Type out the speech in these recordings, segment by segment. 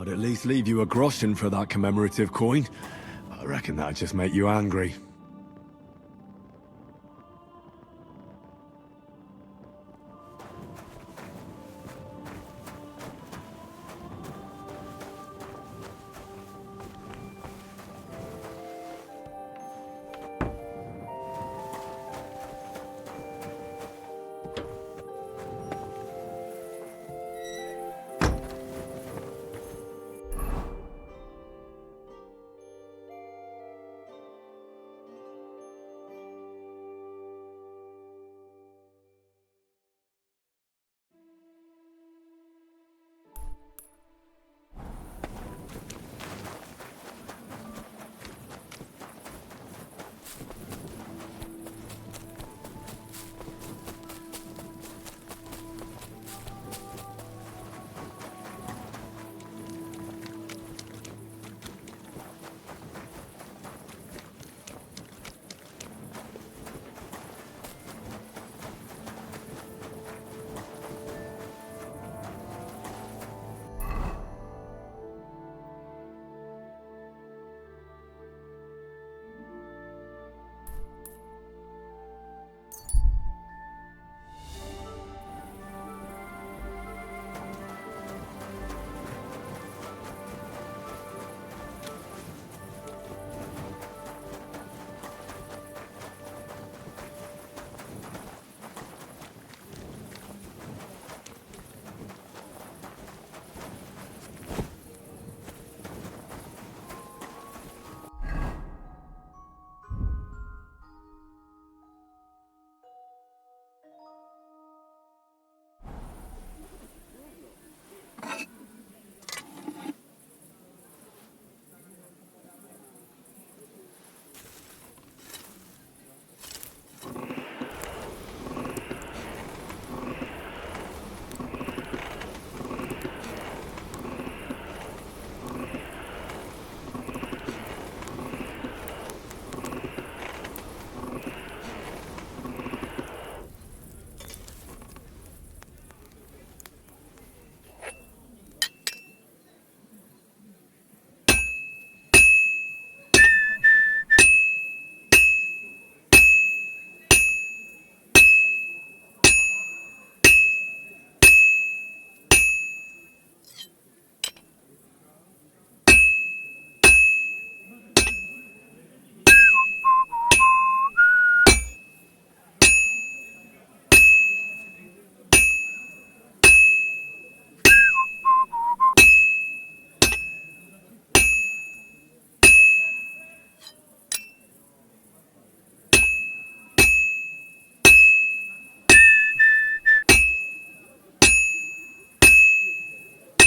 I'd at least leave you a groschen for that commemorative coin. I reckon that'd just make you angry.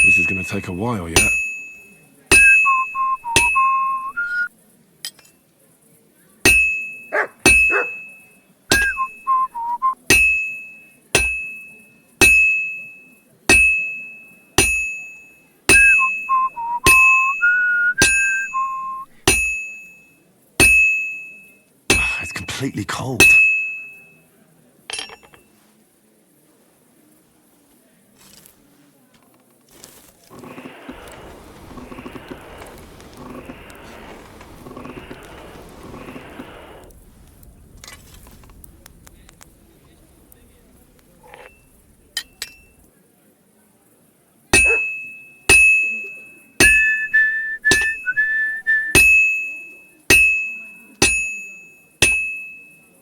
This is gonna take a while yet. It's completely cold.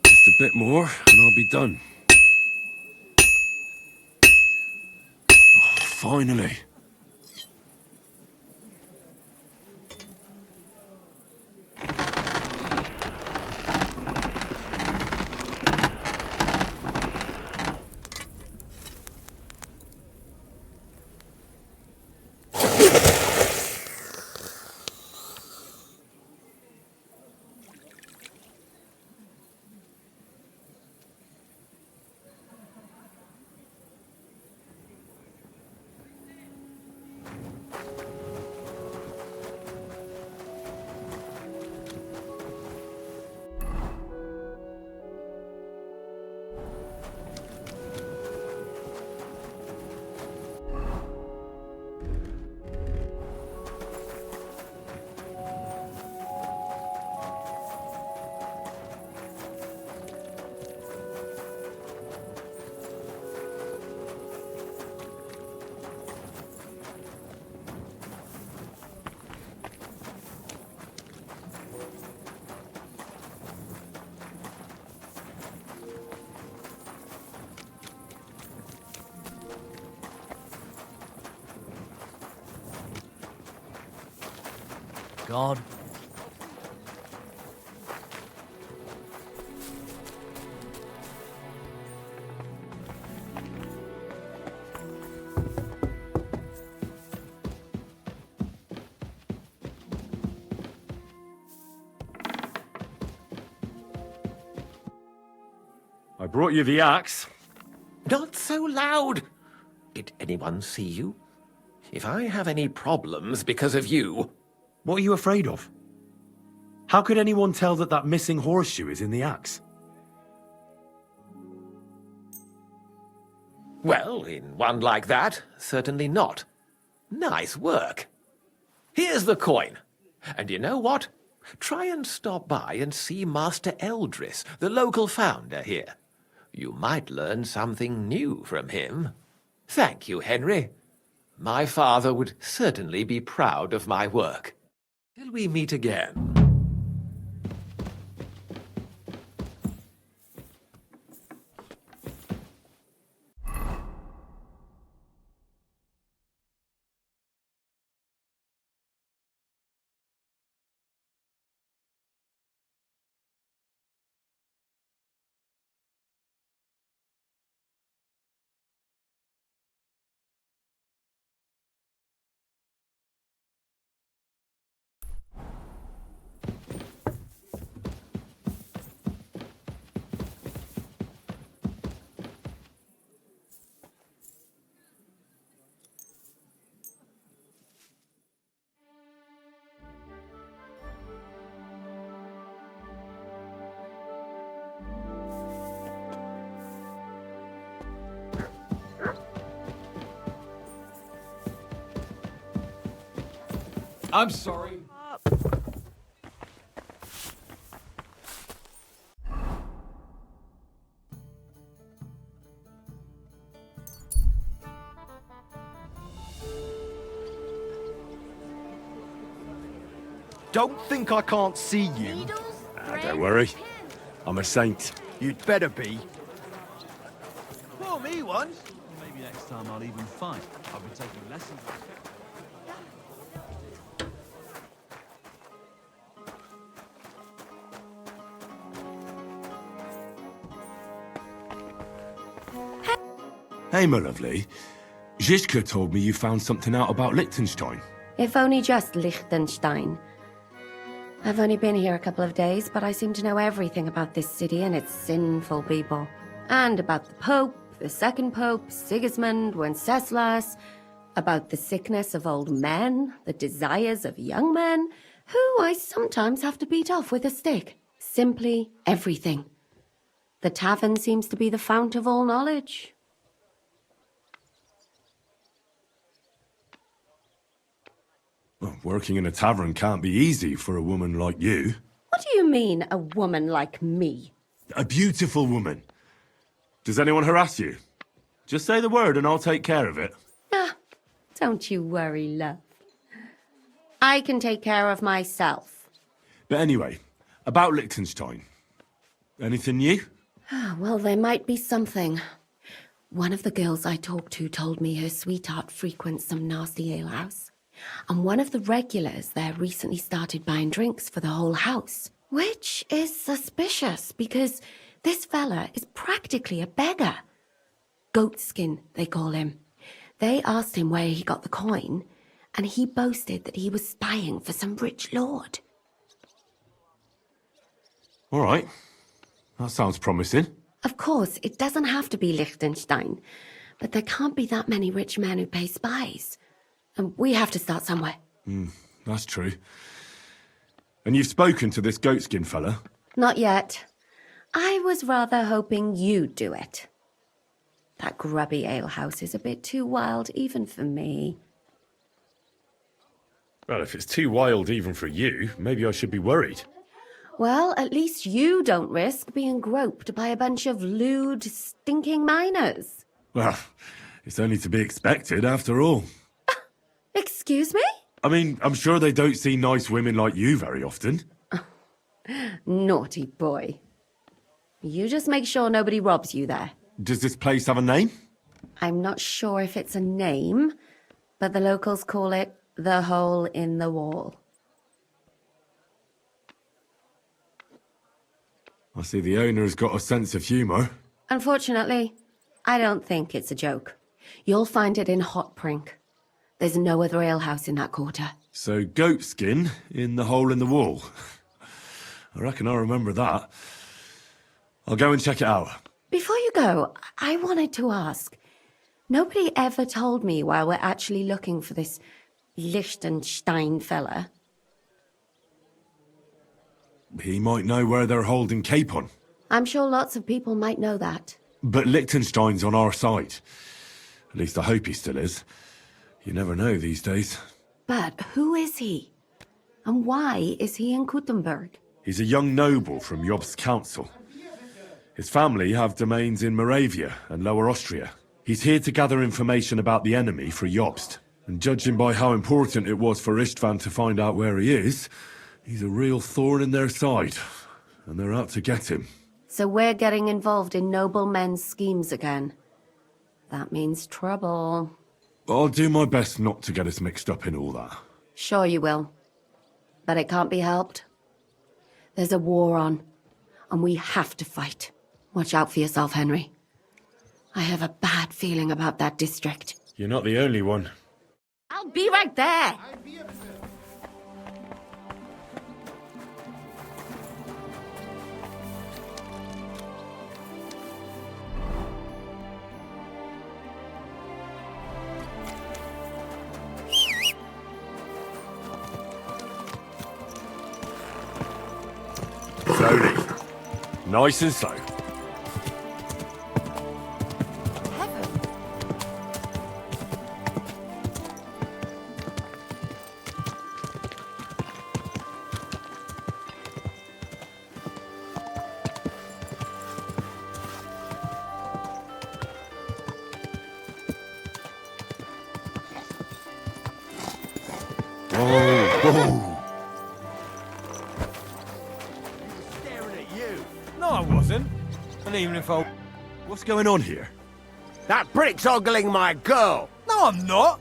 Just a bit more, and I'll be done. Oh, finally. God. I brought you the axe. Not so loud! Did anyone see you? If I have any problems because of you... What are you afraid of? How could anyone tell that that missing horseshoe is in the axe? Well, in one like that, certainly not. Nice work. Here's the coin. And you know what? Try and stop by and see Master Eldris, the local founder here. You might learn something new from him. Thank you, Henry. My father would certainly be proud of my work. Till we meet again. I'm sorry. Don't think I can't see you. Don't worry. I'm a saint. You'd better be. Well, me once. Maybe next time I'll even fight. I'll be taking lessons. Hey, my lovely. Zizka told me you found something out about Liechtenstein. If only just Liechtenstein. I've only been here a couple of days, but I seem to know everything about this city and its sinful people. And about the Pope, the second Pope, Sigismund, Wenceslas, about the sickness of old men, the desires of young men, who I sometimes have to beat off with a stick. Simply everything. The tavern seems to be the fount of all knowledge. Well, working in a tavern can't be easy for a woman like you. What do you mean, a woman like me? A beautiful woman. Does anyone harass you? Just say the word and I'll take care of it. Ah, don't you worry, love. I can take care of myself. But anyway, about Liechtenstein. Anything new? Well, there might be something. One of the girls I talked to told me her sweetheart frequents some nasty alehouse. And one of the regulars there recently started buying drinks for the whole house. Which is suspicious, because this fella is practically a beggar. Goatskin, they call him. They asked him where he got the coin, and he boasted that he was spying for some rich lord. All right. That sounds promising. Of course, it doesn't have to be Liechtenstein, but there can't be that many rich men who pay spies. And we have to start somewhere. That's true. And you've spoken to this goatskin fella? Not yet. I was rather hoping you'd do it. That grubby alehouse is a bit too wild even for me. Well, if it's too wild even for you, maybe I should be worried. Well, at least you don't risk being groped by a bunch of lewd, stinking miners. Well, it's only to be expected after all. Excuse me? I mean, I'm sure they don't see nice women like you very often. Naughty boy. You just make sure nobody robs you there. Does this place have a name? I'm not sure if it's a name, but the locals call it the Hole in the Wall. I see the owner's got a sense of humour. Unfortunately, I don't think it's a joke. You'll find it in Hot Prink. There's no other alehouse in that quarter. So goat skin in the hole in the wall. I reckon I remember that. I'll go and check it out. Before you go, I wanted to ask. Nobody ever told me why we're actually looking for this Liechtenstein fella. He might know where they're holding Capon. I'm sure lots of people might know that. But Liechtenstein's on our side. At least I hope he still is. You never know these days. But who is he? And why is he in Kuttenberg? He's a young noble from Jobst's council. His family have domains in Moravia and Lower Austria. He's here to gather information about the enemy for Jobst. And judging by how important it was for Istvan to find out where he is, he's a real thorn in their side. And they're out to get him. So we're getting involved in noblemen's schemes again. That means trouble. I'll do my best not to get us mixed up in all that. Sure you will. But it can't be helped. There's a war on, and we have to fight. Watch out for yourself, Henry. I have a bad feeling about that district. You're not the only one. I'll be right there! Slowly. Nice and slow. No, I wasn't. And even if I... What's going on here? That prick's ogling my girl. No, I'm not.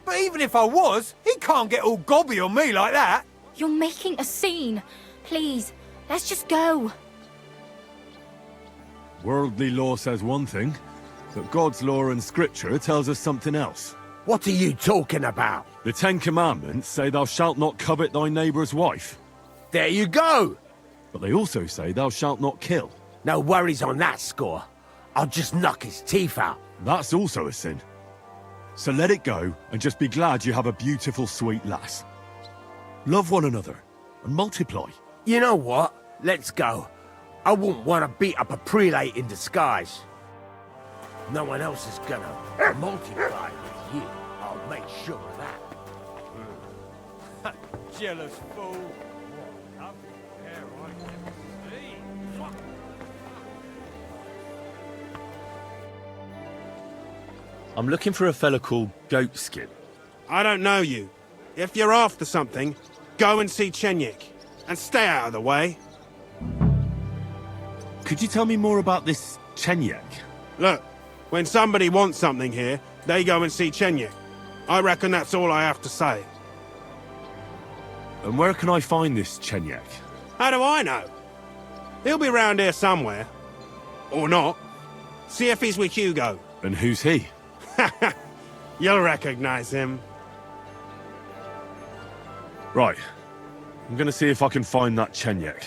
But even if I was, he can't get all gobby on me like that. You're making a scene. Please, let's just go. Worldly law says one thing, but God's law and scripture tells us something else. What are you talking about? The Ten Commandments say thou shalt not covet thy neighbour's wife. There you go. But they also say thou shalt not kill. No worries on that score. I'll just knock his teeth out. That's also a sin. So let it go and just be glad you have a beautiful, sweet lass. Love one another and multiply. You know what? Let's go. I wouldn't want to beat up a prelate in disguise. No one else is gonna multiply with you. I'll make sure of that. Jealous fool. I'm looking for a fella called Goatskin. I don't know you. If you're after something, go and see Chenyik. And stay out of the way. Could you tell me more about this Chenyek? Look, when somebody wants something here, they go and see Chenyik. I reckon that's all I have to say. And where can I find this Chenyek? How do I know? He'll be round here somewhere. Or not. See if he's with Hugo. And who's he? You'll recognize him. Right. I'm gonna see if I can find that Chenyek.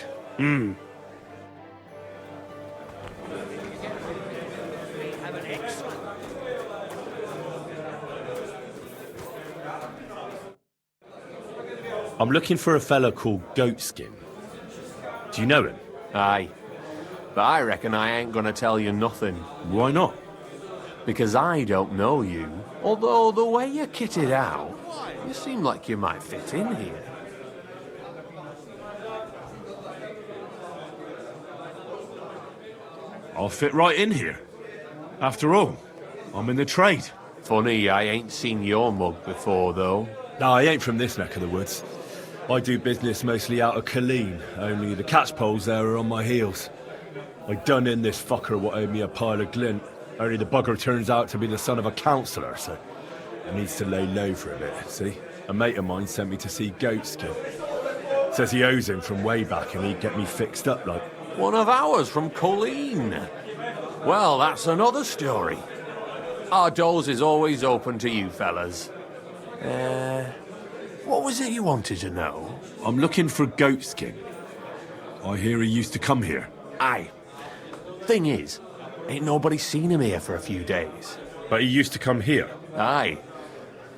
I'm looking for a fella called Goatskin. Do you know him? Aye. But I reckon I ain't gonna tell you nothing. Why not? Because I don't know you. Although the way you're kitted out, you seem like you might fit in here. I'll fit right in here. After all, I'm in the trade. Funny, I ain't seen your mug before, though. No, I ain't from this neck of the woods. I do business mostly out of Colleen, only the catchpoles there are on my heels. I done in this fucker what owed me a pile of glint, only the bugger turns out to be the son of a councillor, so he needs to lay low for a bit, see? A mate of mine sent me to see Goatskin. Says he owes him from way back and he'd get me fixed up like. One of ours from Colleen. Well, that's another story. Our doors is always open to you fellas. What was it you wanted to know? I'm looking for Goatskin. I hear he used to come here. Aye. Thing is, ain't nobody seen him here for a few days. But he used to come here. Aye.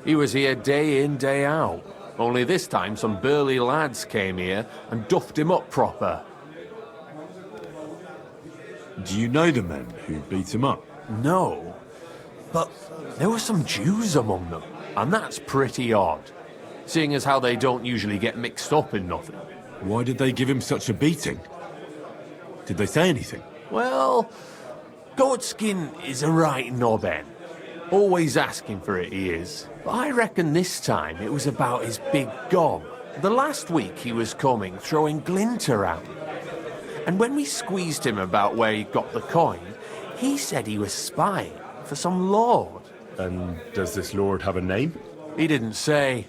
He was here day in, day out. Only this time some burly lads came here and duffed him up proper. Do you know the men who beat him up? No. But there were some Jews among them, and that's pretty odd. Seeing as how they don't usually get mixed up in nothing. Why did they give him such a beating? Did they say anything? Well, Goatskin is a right knobhead. Always asking for it, he is. But I reckon this time it was about his big gob. The last week he was coming, throwing glint around. And when we squeezed him about where he got the coin, he said he was spying for some lord. And does this lord have a name? He didn't say.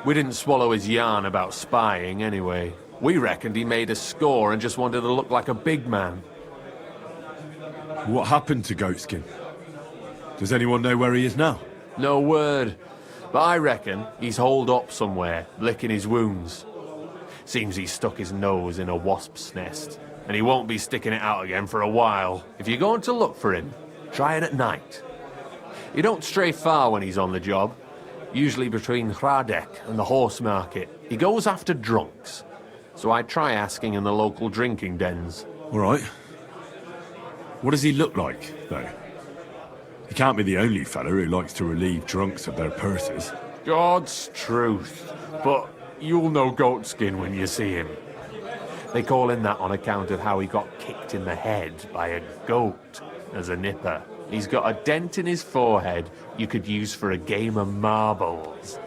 We didn't swallow his yarn about spying anyway. We reckoned he made a score and just wanted to look like a big man. What happened to Goatskin? Does anyone know where he is now? No word. But I reckon he's holed up somewhere, licking his wounds. Seems he stuck his nose in a wasp's nest, and he won't be sticking it out again for a while. If you're going to look for him, try it at night. You don't stray far when he's on the job. Usually between Hradek and the horse market. He goes after drunks. So I try asking in the local drinking dens. All right. What does he look like, though? He can't be the only fella who likes to relieve drunks of their purses. God's truth. But you'll know Goatskin when you see him. They call him that on account of how he got kicked in the head by a goat as a nipper. He's got a dent in his forehead you could use for a game of marbles.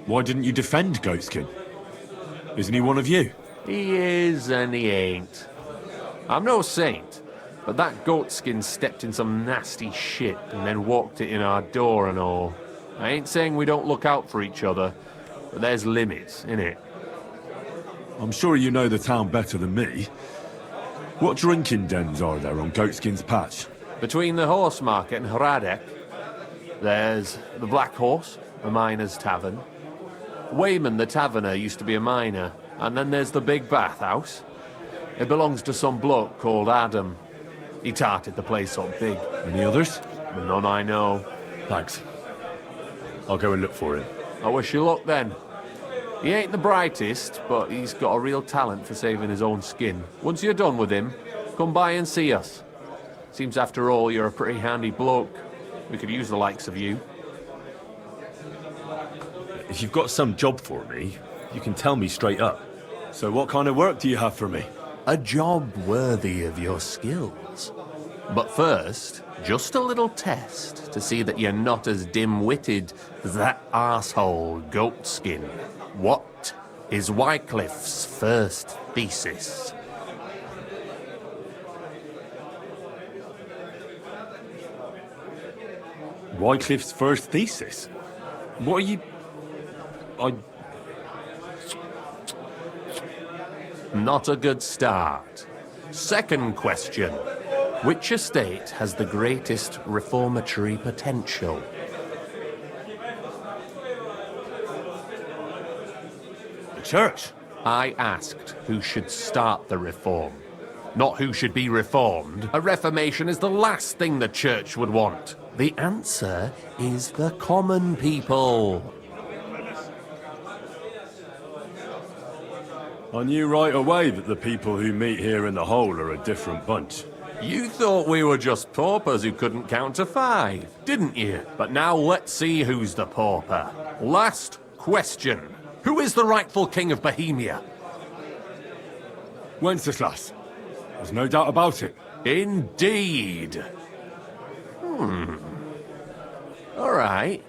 Why didn't you defend Goatskin? Isn't he one of you? He is and he ain't. I'm no saint, but that Goatskin stepped in some nasty shit and then walked it in our door and all. I ain't saying we don't look out for each other, but there's limits, innit? I'm sure you know the town better than me. What drinking dens are there on Goatskin's patch? Between the horse market and Hradek, there's the Black Horse, a miner's tavern. Wayman the taverner used to be a miner, and then there's the Big Bathhouse. It belongs to some bloke called Adam. He tarted the place up big. Any others? None I know. Thanks. I'll go and look for him. I wish you luck then. He ain't the brightest, but he's got a real talent for saving his own skin. Once you're done with him, come by and see us. Seems after all you're a pretty handy bloke. We could use the likes of you. If you've got some job for me, you can tell me straight up. So what kind of work do you have for me? A job worthy of your skills. But first, just a little test to see that you're not as dim-witted as that arsehole Goatskin. What is Wycliffe's first thesis? Wycliffe's first thesis? What are you... Not a good start. Second question. Which estate has the greatest reformatory potential? The church? I asked who should start the reform, not who should be reformed. A reformation is the last thing the church would want. The answer is the common people. I knew right away that the people who meet here in the hole are a different bunch. You thought we were just paupers who couldn't count to 5, didn't you? But now let's see who's the pauper. Last question. Who is the rightful king of Bohemia? Wenceslas. There's no doubt about it. Indeed. All right.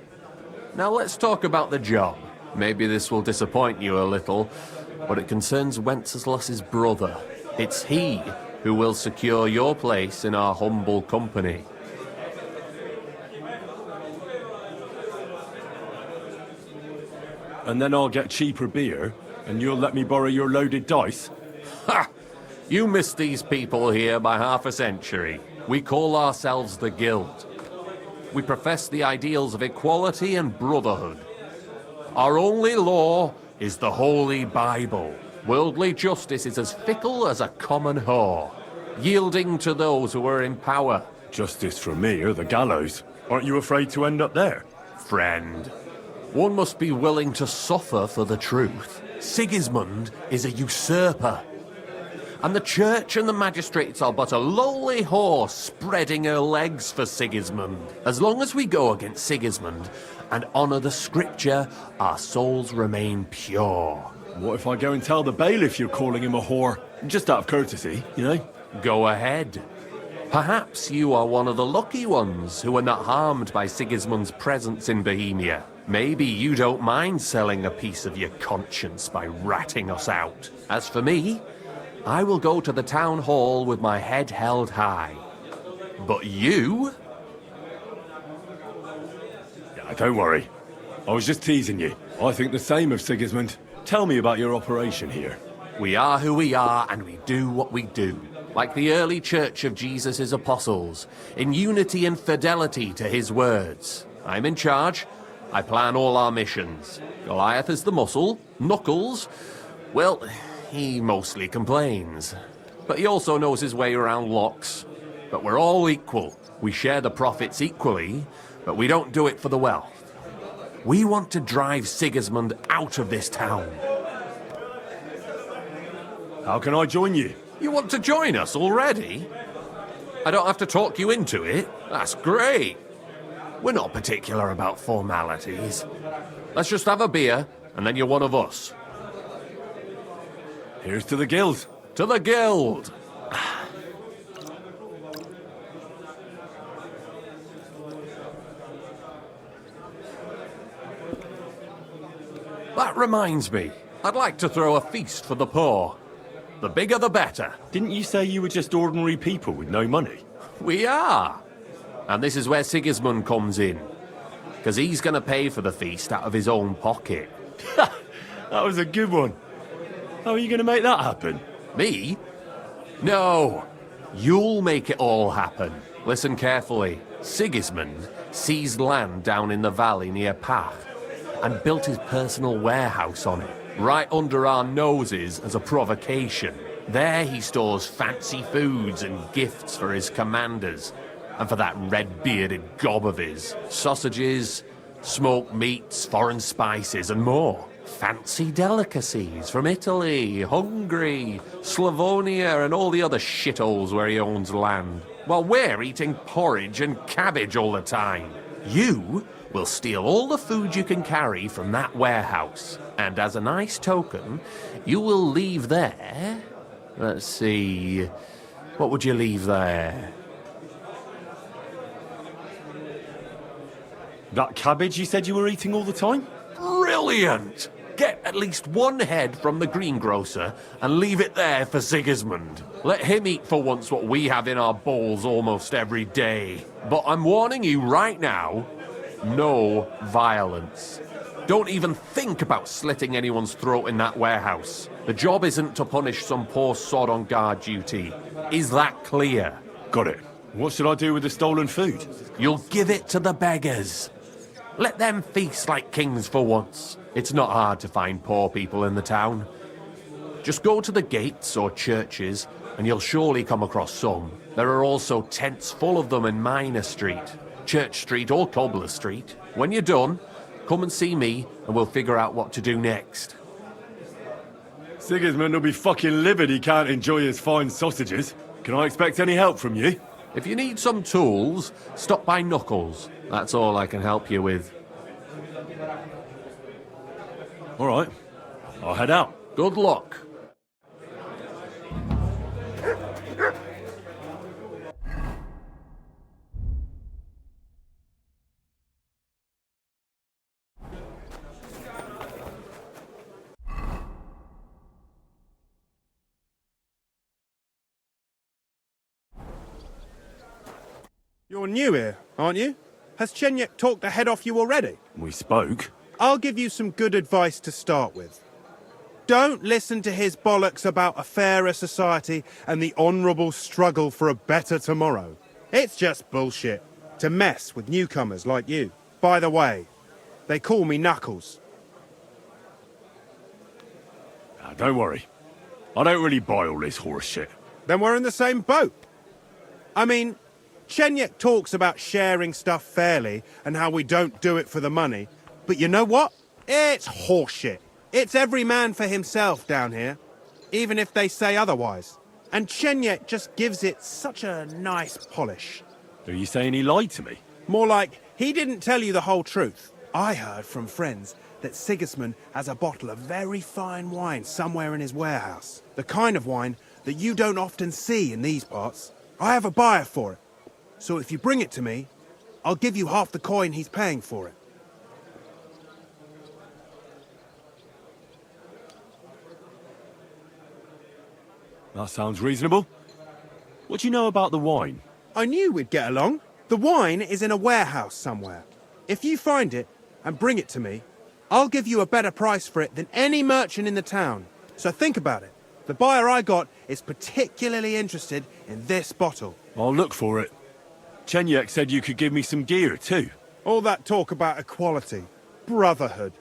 Now let's talk about the job. Maybe this will disappoint you a little, but it concerns Wenceslas's brother. It's he who will secure your place in our humble company. And then I'll get cheaper beer, and you'll let me borrow your loaded dice? Ha! You missed these people here by half a century. We call ourselves the Guild. We profess the ideals of equality and brotherhood. Our only law is the Holy Bible. Worldly justice is as fickle as a common whore, yielding to those who are in power. Justice for me or the gallows. Aren't you afraid to end up there? Friend, one must be willing to suffer for the truth. Sigismund is a usurper. And the church and the magistrates are but a lowly horse spreading her legs for Sigismund. As long as we go against Sigismund and honour the scripture, our souls remain pure. What if I go and tell the bailiff you're calling him a whore? Just out of courtesy, you know? Go ahead. Perhaps you are one of the lucky ones who are not harmed by Sigismund's presence in Bohemia. Maybe you don't mind selling a piece of your conscience by ratting us out. As for me, I will go to the town hall with my head held high. But you? Yeah, don't worry. I was just teasing you. I think the same of Sigismund. Tell me about your operation here. We are who we are, and we do what we do. Like the early church of Jesus' apostles, in unity and fidelity to his words. I'm in charge. I plan all our missions. Goliath is the muscle. Knuckles, well, he mostly complains. But he also knows his way around locks. But we're all equal. We share the profits equally, but we don't do it for the wealth. We want to drive Sigismund out of this town. How can I join you? You want to join us already? I don't have to talk you into it. That's great. We're not particular about formalities. Let's just have a beer, and then you're one of us. Here's to the Guild. To the Guild! That reminds me, I'd like to throw a feast for the poor. The bigger the better. Didn't you say you were just ordinary people with no money? We are. And this is where Sigismund comes in. Because he's going to pay for the feast out of his own pocket. That was a good one. How are you going to make that happen? Me? No. You'll make it all happen. Listen carefully. Sigismund seized land down in the valley near Pach and built his personal warehouse on it, right under our noses as a provocation. There he stores fancy foods and gifts for his commanders, and for that red-bearded gob of his. Sausages, smoked meats, foreign spices, and more. Fancy delicacies from Italy, Hungary, Slavonia, and all the other shitholes where he owns land. While we're eating porridge and cabbage all the time. You will steal all the food you can carry from that warehouse. And as a nice token, you will leave there... Let's see... What would you leave there? That cabbage you said you were eating all the time? Brilliant! Get at least one head from the greengrocer and leave it there for Sigismund. Let him eat for once what we have in our bowls almost every day. But I'm warning you right now, no violence. Don't even think about slitting anyone's throat in that warehouse. The job isn't to punish some poor sod on guard duty. Is that clear? Got it. What should I do with the stolen food? You'll give it to the beggars. Let them feast like kings for once. It's not hard to find poor people in the town. Just go to the gates or churches and you'll surely come across some. There are also tents full of them in Minor Street, Church Street or Cobbler Street. When you're done, come and see me and we'll figure out what to do next. Sigismund will be fucking livid he can't enjoy his fine sausages. Can I expect any help from you? If you need some tools, stop by Knuckles. That's all I can help you with. All right. I'll head out. Good luck. You're new here, aren't you? Has Chenyek talked the head off you already? We spoke. I'll give you some good advice to start with. don't listen to his bollocks about a fairer society and the honourable struggle for a better tomorrow. It's just bullshit to mess with newcomers like you. By the way, they call me Knuckles. Don't worry. I don't really buy all this horse shit. Then we're in the same boat. I mean, Chenyek talks about sharing stuff fairly and how we don't do it for the money. But you know what? It's horseshit. It's every man for himself down here, even if they say otherwise. And Chenyek just gives it such a nice polish. Are you saying he lied to me? More like, he didn't tell you the whole truth. I heard from friends that Sigismund has a bottle of very fine wine somewhere in his warehouse. The kind of wine that you don't often see in these parts. I have a buyer for it. So if you bring it to me, I'll give you half the coin he's paying for it. That sounds reasonable. What do you know about the wine? I knew we'd get along. The wine is in a warehouse somewhere. If you find it and bring it to me, I'll give you a better price for it than any merchant in the town. So think about it. The buyer I got is particularly interested in this bottle. I'll look for it. Chenyek said you could give me some gear too. All that talk about equality, brotherhood.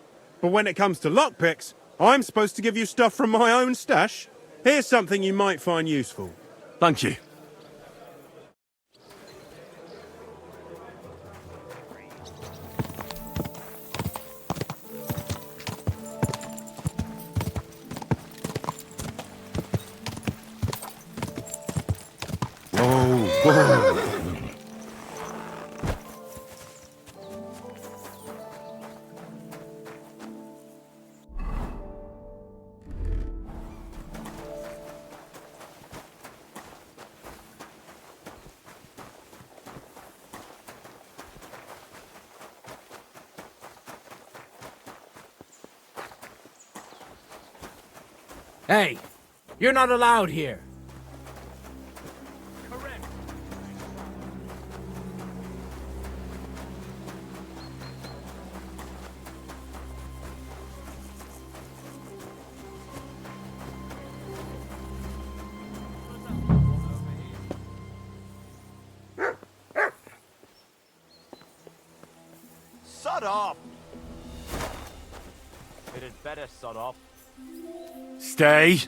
But when it comes to lockpicks, I'm supposed to give you stuff from my own stash. Here's something you might find useful. Thank you. Whoa. Hey, you're not allowed here. Sod off! It had better sod off. Stay.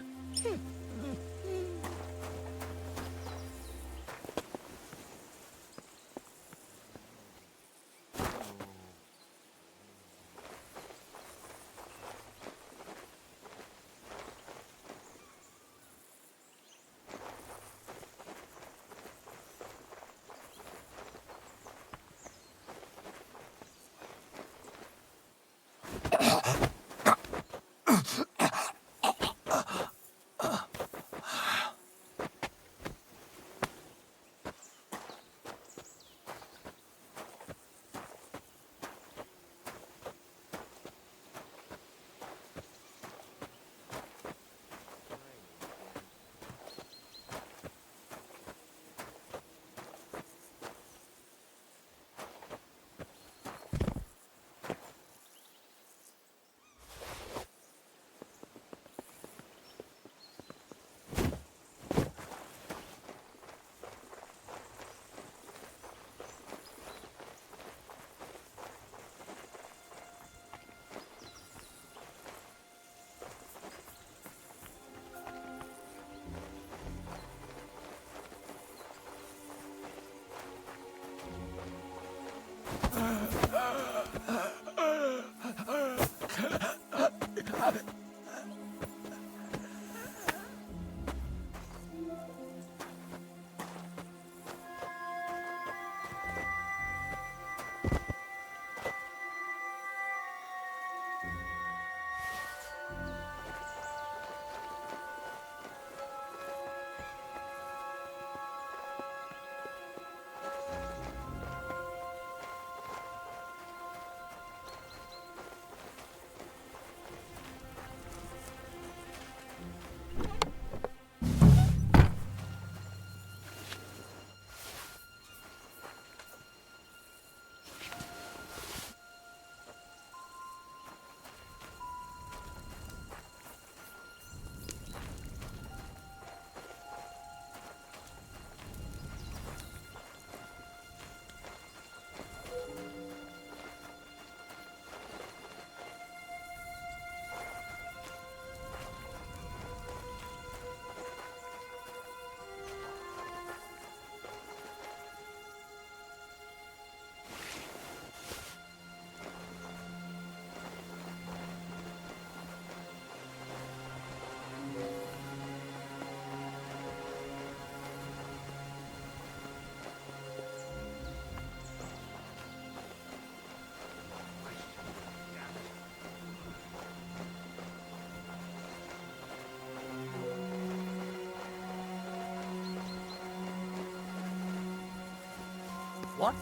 What?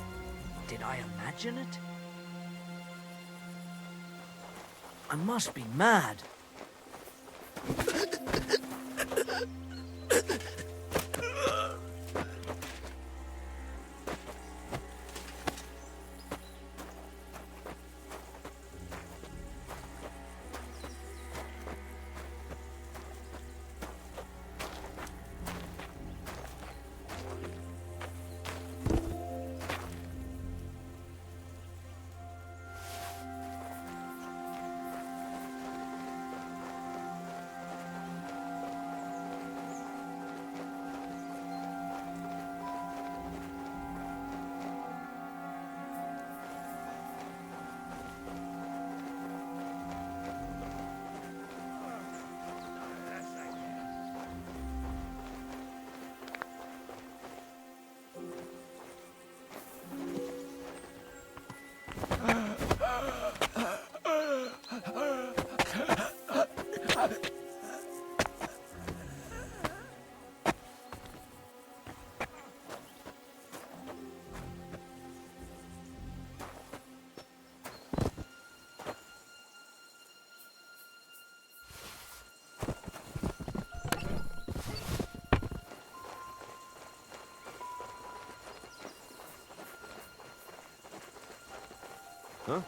Did I imagine it? I must be mad. Huh?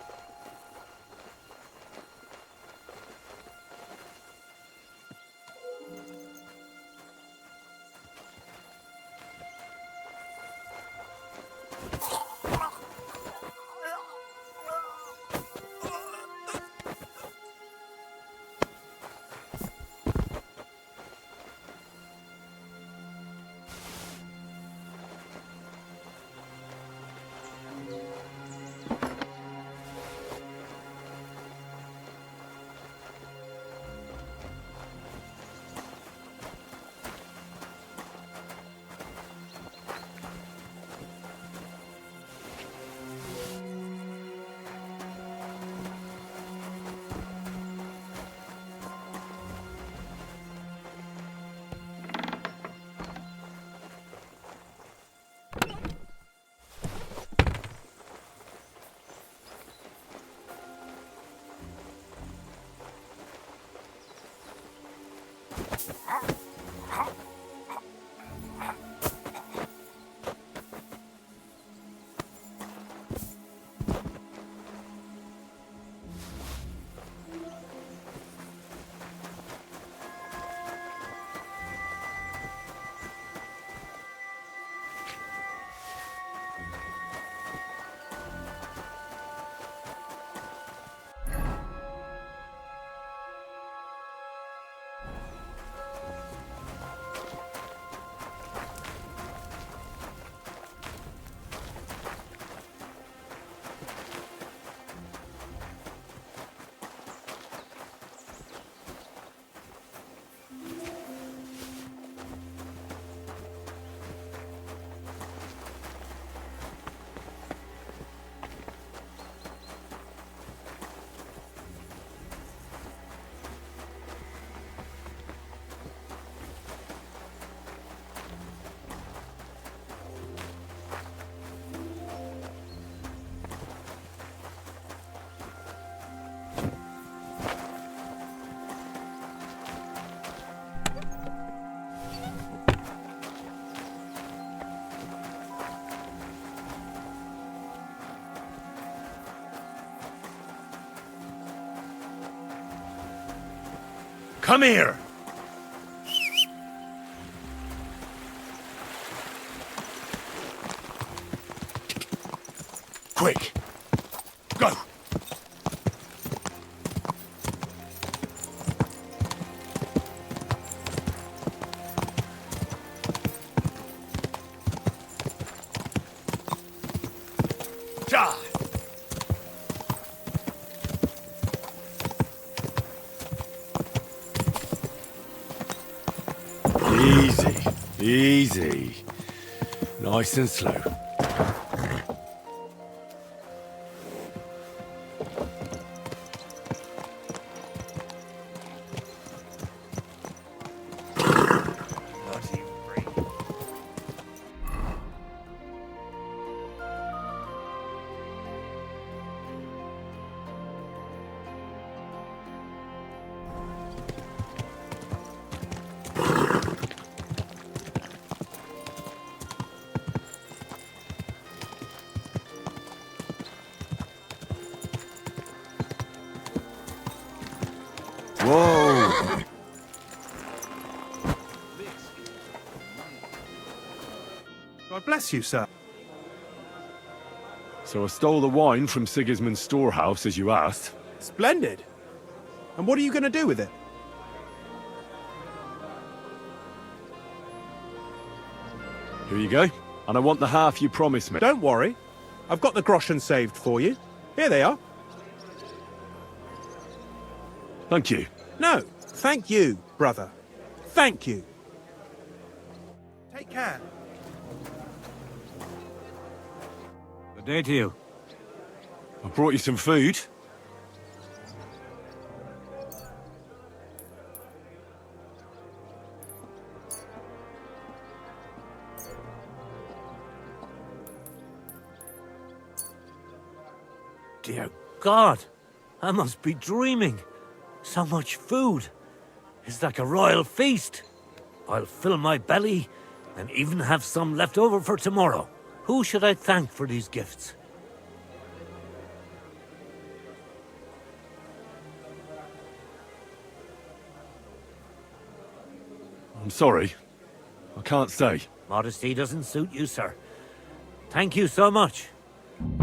Come here! Quick! Go! Ja! Easy, easy. Nice and slow. God bless you, sir. So I stole the wine from Sigismund's storehouse, as you asked. Splendid. And what are you going to do with it? Here you go. And I want the half you promised me. Don't worry. I've got the groschen saved for you. Here they are. Thank you. No, thank you, brother. Thank you. Take care. Good day to you. I brought you some food. Dear God, I must be dreaming. So much food. It's like a royal feast. I'll fill my belly and even have some left over for tomorrow. Who should I thank for these gifts? I'm sorry. I can't say. Modesty doesn't suit you, sir. Thank you so much.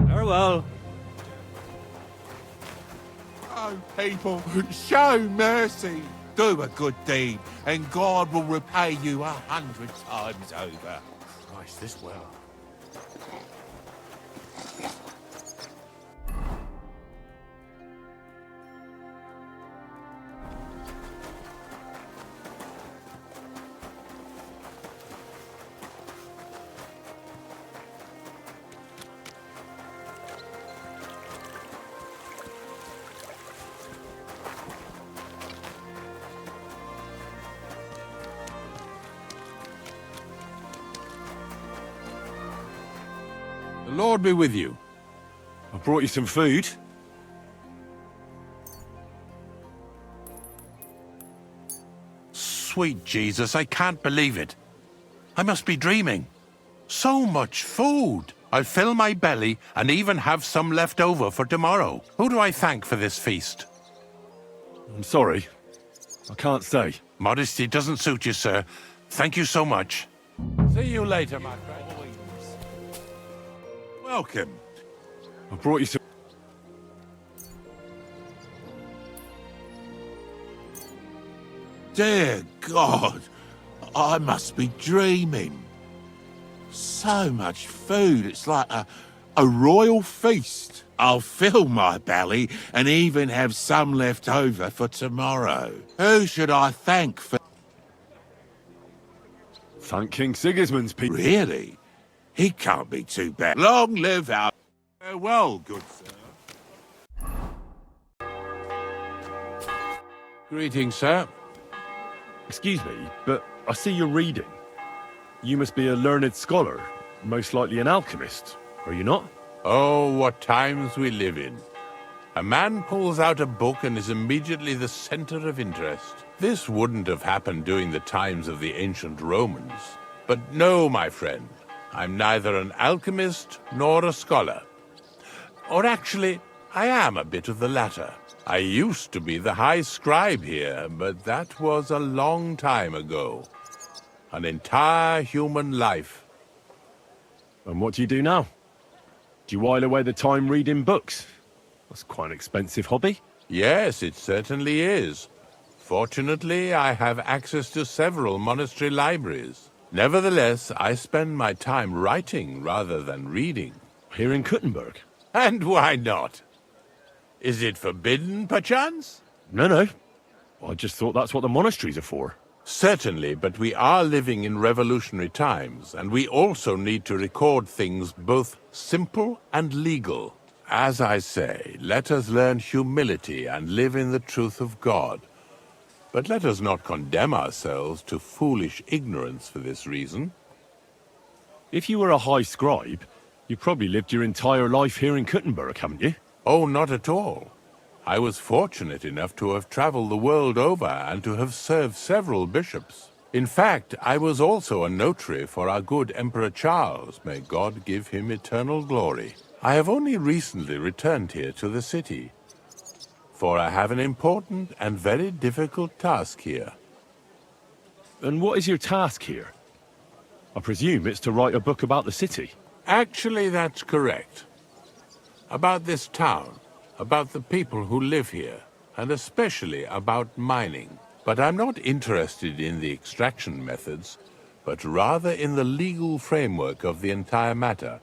Farewell. Oh, people, show mercy. Do a good deed, and God will repay you 100 times over. Christ, this well. The Lord be with you. I brought you some food. Sweet Jesus, I can't believe it. I must be dreaming. So much food. I'll fill my belly and even have some left over for tomorrow. Who do I thank for this feast? I'm sorry. I can't say. Modesty doesn't suit you, sir. Thank you so much. See you later, my friend. Welcome. I brought you some... Dear God, I must be dreaming. So much food, it's like a royal feast. I'll fill my belly and even have some left over for tomorrow. Who should I thank for... Thank King Sigismund's people. Really? He can't be too bad. Long live our... Farewell, good sir. Greetings, sir. Excuse me, but I see you're reading. You must be a learned scholar, most likely an alchemist, are you not? Oh, what times we live in. A man pulls out a book and is immediately the center of interest. This wouldn't have happened during the times of the ancient Romans. But no, my friend, I'm neither an alchemist nor a scholar. Or actually, I am a bit of the latter. I used to be the high scribe here, but that was a long time ago. An entire human life. And what do you do now? Do you while away the time reading books? That's quite an expensive hobby. Yes, it certainly is. Fortunately, I have access to several monastery libraries. Nevertheless, I spend my time writing rather than reading. Here in Kuttenberg? And why not? Is it forbidden, perchance? No. I just thought that's what the monasteries are for. Certainly, but we are living in revolutionary times, and we also need to record things both simple and legal. As I say, let us learn humility and live in the truth of God. But let us not condemn ourselves to foolish ignorance for this reason. If you were a high scribe, you probably lived your entire life here in Kuttenberg, haven't you? Oh, not at all. I was fortunate enough to have traveled the world over and to have served several bishops. In fact, I was also a notary for our good Emperor Charles. May God give him eternal glory. I have only recently returned here to the city, for I have an important and very difficult task here. And what is your task here? I presume it's to write a book about the city. Actually, that's correct. About this town, about the people who live here, and especially about mining. But I'm not interested in the extraction methods, but rather in the legal framework of the entire matter,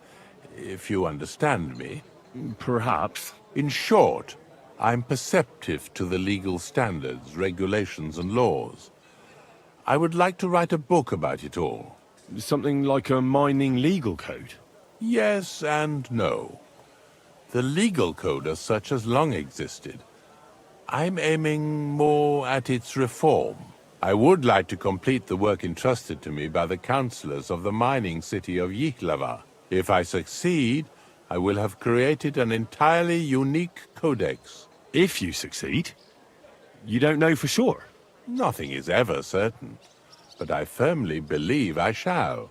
if you understand me. Perhaps. In short, I'm perceptive to the legal standards, regulations, and laws. I would like to write a book about it all. Something like a mining legal code? Yes and no. The legal code as such has long existed. I'm aiming more at its reform. I would like to complete the work entrusted to me by the councillors of the mining city of Yhlava. If I succeed, I will have created an entirely unique codex. If you succeed? You don't know for sure? Nothing is ever certain, but I firmly believe I shall.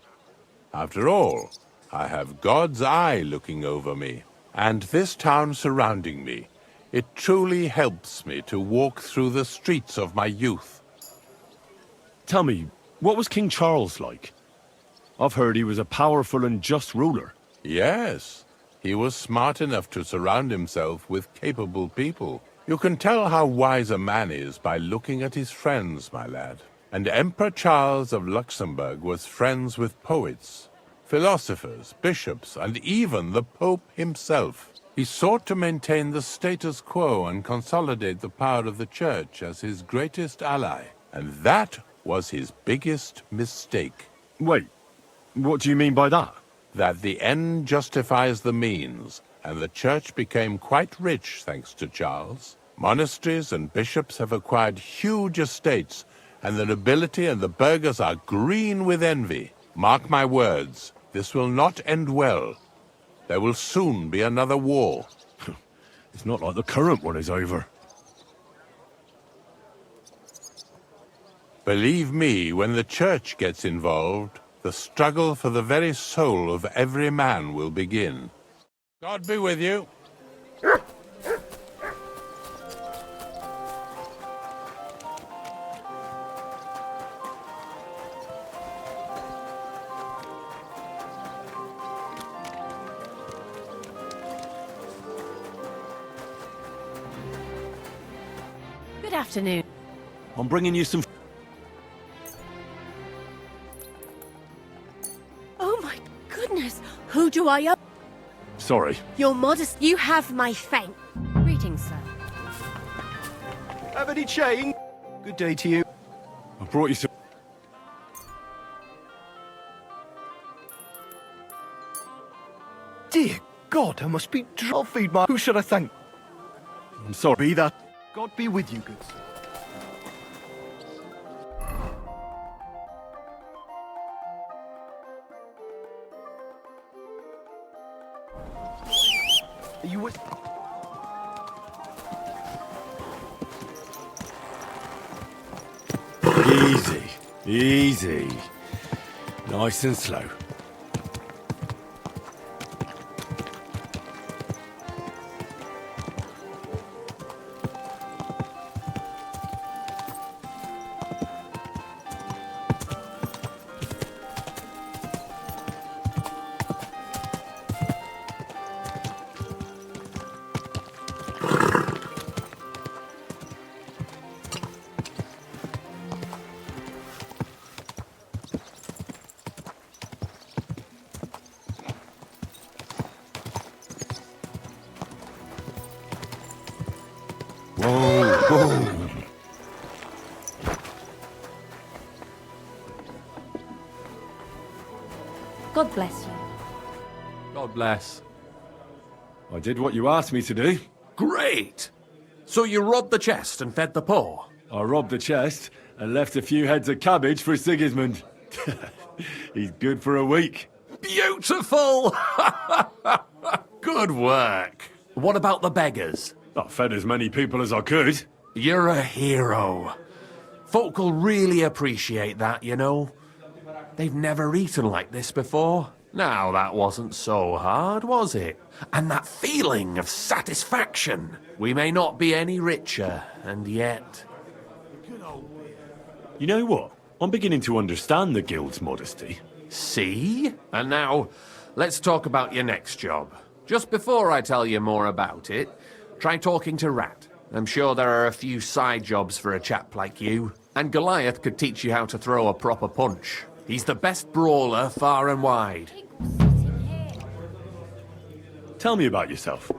After all, I have God's eye looking over me, and this town surrounding me. It truly helps me to walk through the streets of my youth. Tell me, what was King Charles like? I've heard he was a powerful and just ruler. Yes, he was smart enough to surround himself with capable people. You can tell how wise a man is by looking at his friends, my lad. And Emperor Charles of Luxembourg was friends with poets, philosophers, bishops, and even the Pope himself. He sought to maintain the status quo and consolidate the power of the Church as his greatest ally. And that was his biggest mistake. Wait, what do you mean by that? That the end justifies the means, and the Church became quite rich thanks to Charles. Monasteries and bishops have acquired huge estates, and the nobility and the burghers are green with envy. Mark my words, this will not end well. There will soon be another war. It's not like the current one is over. Believe me, when the Church gets involved, the struggle for the very soul of every man will begin. God be with you. Good afternoon. I'm bringing you some... Oh my goodness! Who do I owe? Sorry. Your modest... You have my thanks. Greetings, sir. Have any change? Good day to you. I brought you some... Dear God, I must be... I'll feed my... Who should I thank? I'm sorry. Be that... God be with you, good sir. Are you with... Easy. Easy. Nice and slow. Whoa, whoa. God bless you. God bless. I did what you asked me to do. Great! So you robbed the chest and fed the poor? I robbed the chest and left a few heads of cabbage for Sigismund. He's good for a week. Beautiful! Good work. What about the beggars? I fed as many people as I could. You're a hero. Folk will really appreciate that, you know. They've never eaten like this before. Now, that wasn't so hard, was it? And that feeling of satisfaction. We may not be any richer, and yet... You know what? I'm beginning to understand the guild's modesty. See? And now, let's talk about your next job. Just before I tell you more about it, try talking to Rat. I'm sure there are a few side jobs for a chap like you. And Goliath could teach you how to throw a proper punch. He's the best brawler far and wide. Tell me about yourself.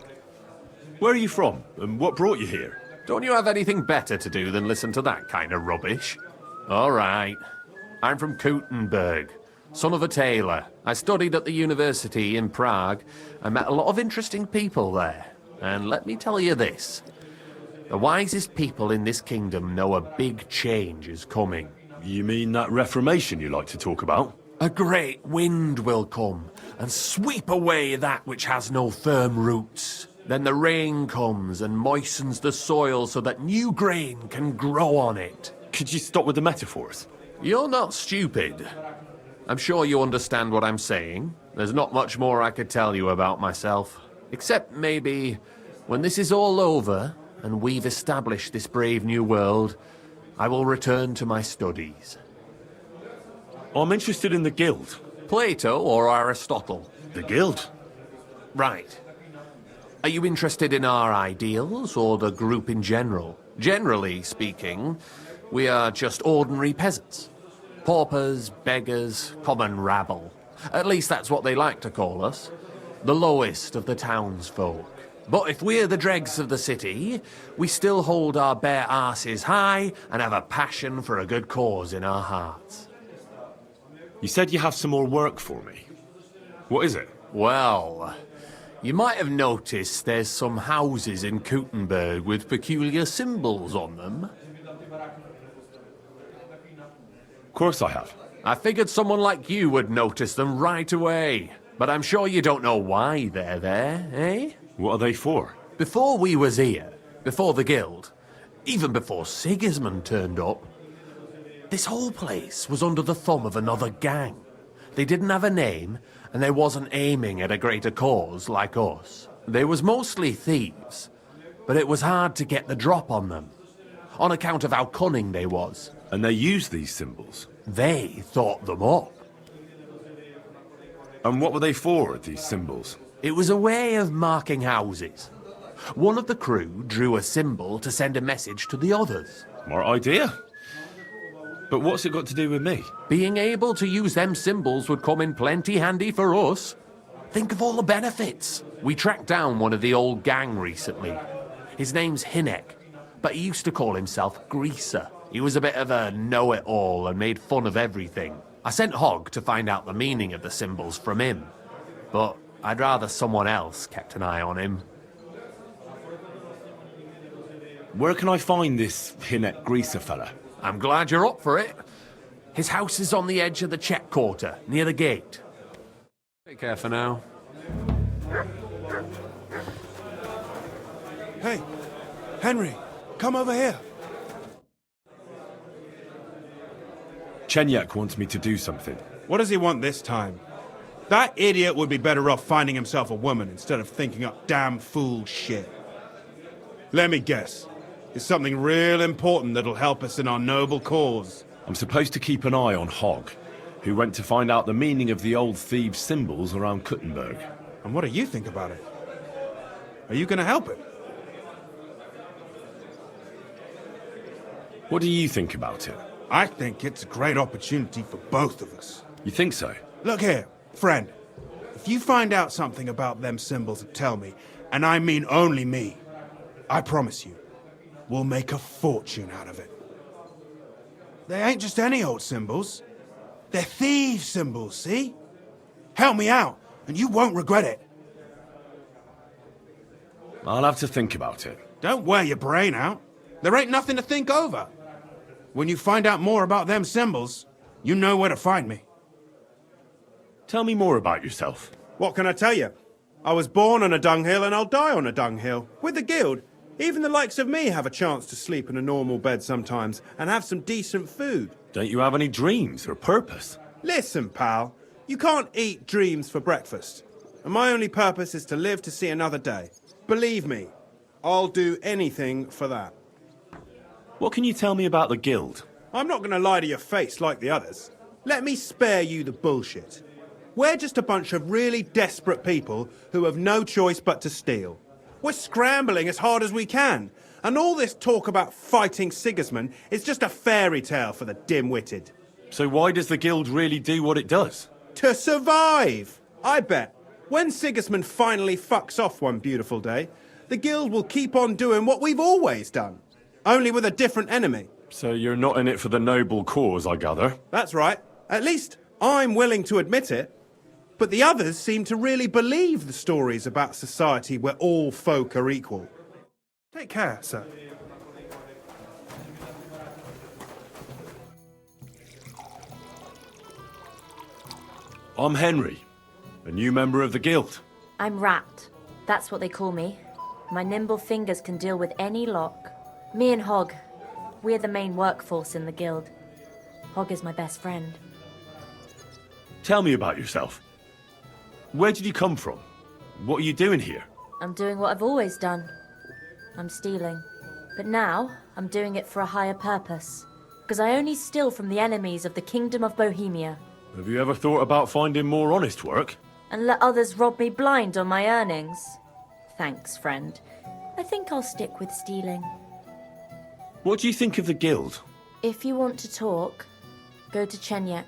Where are you from, and what brought you here? Don't you have anything better to do than listen to that kind of rubbish? All right. I'm from Kuttenberg, son of a tailor. I studied at the university in Prague. I met a lot of interesting people there. And let me tell you this. The wisest people in this kingdom know a big change is coming. You mean that reformation you like to talk about? A great wind will come and sweep away that which has no firm roots. Then the rain comes and moistens the soil so that new grain can grow on it. Could you stop with the metaphors? You're not stupid. I'm sure you understand what I'm saying. There's not much more I could tell you about myself. Except maybe, when this is all over, and we've established this brave new world, I will return to my studies. I'm interested in the Guild. Plato or Aristotle? The Guild. Right. Are you interested in our ideals or the group in general? Generally speaking, we are just ordinary peasants. Paupers, beggars, common rabble. At least that's what they like to call us. The lowest of the townsfolk. But if we're the dregs of the city, we still hold our bare arses high and have a passion for a good cause in our hearts. You said you have some more work for me. What is it? Well, you might have noticed there's some houses in Kuttenberg with peculiar symbols on them. Of course I have. I figured someone like you would notice them right away. But I'm sure you don't know why they're there, eh? What are they for? Before we was here, before the Guild, even before Sigismund turned up, this whole place was under the thumb of another gang. They didn't have a name, and they wasn't aiming at a greater cause like us. They was mostly thieves, but it was hard to get the drop on them, on account of how cunning they was. And they used these symbols? They thought them up. And what were they for, these symbols? It was a way of marking houses. One of the crew drew a symbol to send a message to the others. Smart idea. But what's it got to do with me? Being able to use them symbols would come in plenty handy for us. Think of all the benefits. We tracked down one of the old gang recently. His name's Hinek, but he used to call himself Greaser. He was a bit of a know-it-all and made fun of everything. I sent Hogg to find out the meaning of the symbols from him, but I'd rather someone else kept an eye on him. Where can I find this Hinek Greaser fella? I'm glad you're up for it. His house is on the edge of the check quarter, near the gate. Take care for now. Hey, Henry, come over here. Chenyak wants me to do something. What does he want this time? That idiot would be better off finding himself a woman instead of thinking up damn fool shit. Let me guess. It's something real important that'll help us in our noble cause. I'm supposed to keep an eye on Hogg, who went to find out the meaning of the old thieves' symbols around Kuttenberg. And what do you think about it? Are you going to help him? What do you think about it? I think it's a great opportunity for both of us. You think so? Look here, friend. If you find out something about them symbols and tell me, and I mean only me, I promise you, we'll make a fortune out of it. They ain't just any old symbols. They're thieves' symbols, see? Help me out, and you won't regret it. I'll have to think about it. Don't wear your brain out. There ain't nothing to think over. When you find out more about them symbols, you know where to find me. Tell me more about yourself. What can I tell you? I was born on a dunghill and I'll die on a dunghill. With the Guild, even the likes of me have a chance to sleep in a normal bed sometimes and have some decent food. Don't you have any dreams or purpose? Listen, pal, you can't eat dreams for breakfast. And my only purpose is to live to see another day. Believe me, I'll do anything for that. What can you tell me about the Guild? I'm not going to lie to your face like the others. let me spare you the bullshit. We're just a bunch of really desperate people who have no choice but to steal. We're scrambling as hard as we can, and all this talk about fighting Sigismund is just a fairy tale for the dim-witted. So why does the guild really do what it does? To survive! I bet. When Sigismund finally fucks off one beautiful day, the guild will keep on doing what we've always done, only with a different enemy. So you're not in it for the noble cause, I gather? That's right. At least I'm willing to admit it. But the others seem to really believe the stories about society where all folk are equal. Take care, sir. I'm Henry, a new member of the guild. I'm Rat. That's what they call me. My nimble fingers can deal with any lock. Me and Hog, we're the main workforce in the guild. Hog is my best friend. Tell me about yourself. Where did you come from? What are you doing here? I'm doing what I've always done. I'm stealing. But now, I'm doing it for a higher purpose. Because I only steal from the enemies of the Kingdom of Bohemia. Have you ever thought about finding more honest work? And let others rob me blind on my earnings? Thanks, friend. I think I'll stick with stealing. What do you think of the guild? If you want to talk, go to Chenyek.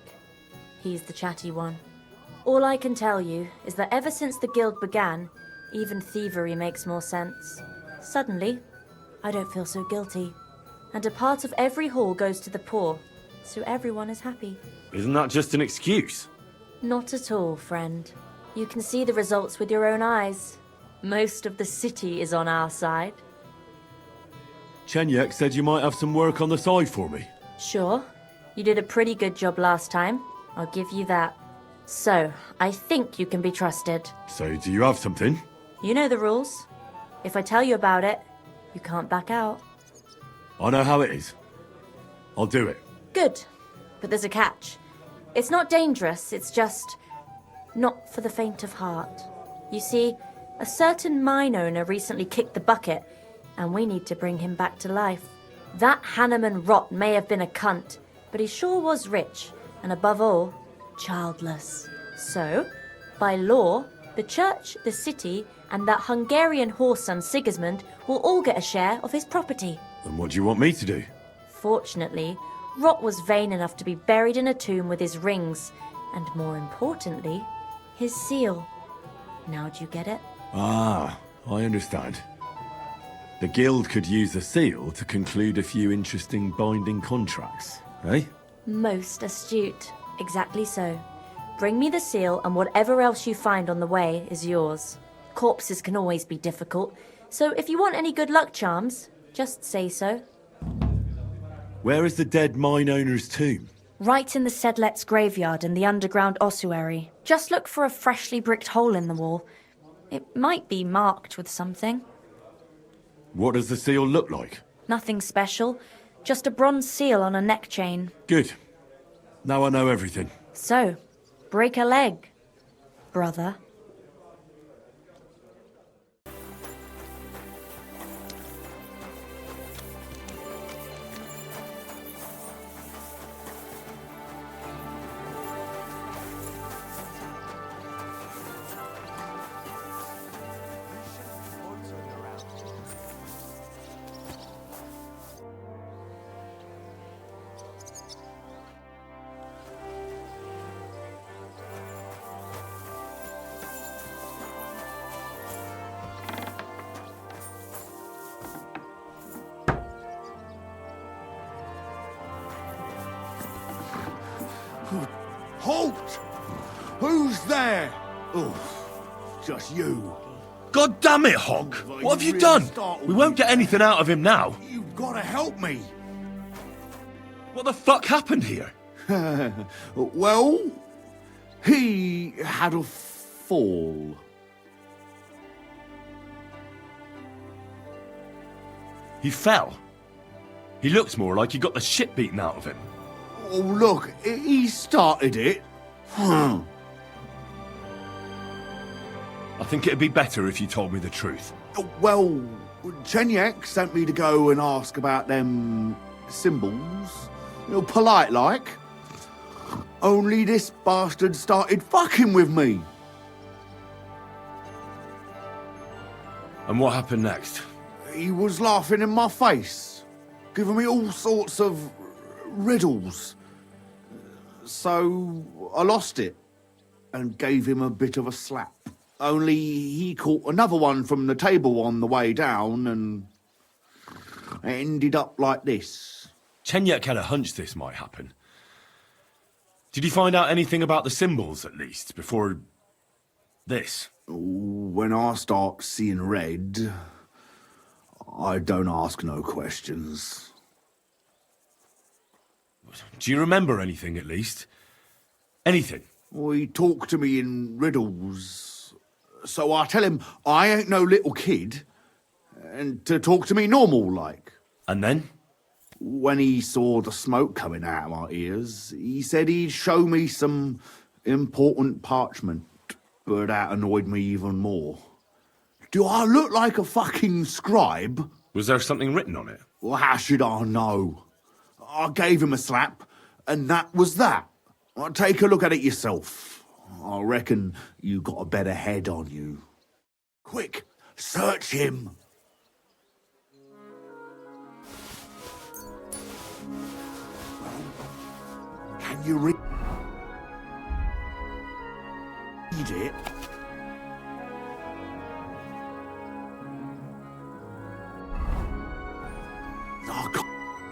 He's the chatty one. All I can tell you is that ever since the guild began, even thievery makes more sense. Suddenly, I don't feel so guilty. And a part of every haul goes to the poor, so everyone is happy. Isn't that just an excuse? Not at all, friend. You can see the results with your own eyes. Most of the city is on our side. Chenyek said you might have some work on the side for me. Sure. You did a pretty good job last time. I'll give you that. So, I think you can be trusted. So do you have something? You know the rules. If I tell you about it, you can't back out. I know how it is. I'll do it. Good. But there's a catch. It's not dangerous, it's just not for the faint of heart. You see, a certain mine owner recently kicked the bucket, and we need to bring him back to life. That Hanneman rot may have been a cunt, but he sure was rich, and above all, childless. So, by law, the church, the city, and that Hungarian whoreson Sigismund will all get a share of his property. And what do you want me to do? Fortunately, Rot was vain enough to be buried in a tomb with his rings, and more importantly, his seal. Now do you get it? Ah, I understand. The guild could use the seal to conclude a few interesting binding contracts, eh? Most astute. Exactly so. Bring me the seal, and whatever else you find on the way is yours. Corpses can always be difficult, so if you want any good luck charms, just say so. Where is the dead mine owner's tomb? Right in the Sedlet's graveyard in the underground ossuary. Just look for a freshly bricked hole in the wall. It might be marked with something. What does the seal look like? Nothing special. Just a bronze seal on a neck chain. Good. Now I know everything. So, break a leg, brother. Halt! Who's there? Oh, just you. God damn it, Hog! What have you done? We won't get anything out of him now. You've got to help me. What the fuck happened here? Well, he had a fall. He fell. He looks more like he got the shit beaten out of him. Oh, look, he started it. I think it'd be better if you told me the truth. Well, Chenyek sent me to go and ask about them symbols. Polite like. Only this bastard started fucking with me. And what happened next? He was laughing in my face, giving me all sorts of riddles. So I lost it and gave him a bit of a slap. Only he caught another one from the table on the way down, and it ended up like this. Chenyek had a hunch this might happen. Did you find out anything about the symbols, at least, before this? When I start seeing red, I don't ask no questions. Do you remember anything, at least? Anything? He talked to me in riddles. So I tell him I ain't no little kid, and to talk to me normal like. And then? When he saw the smoke coming out of my ears, he said he'd show me some important parchment, but that annoyed me even more. Do I look like a fucking scribe? Was there something written on it? Well, how should I know? I gave him a slap, and that was that. Well, take a look at it yourself. I reckon you got a better head on you. Quick, search him. Can you read it?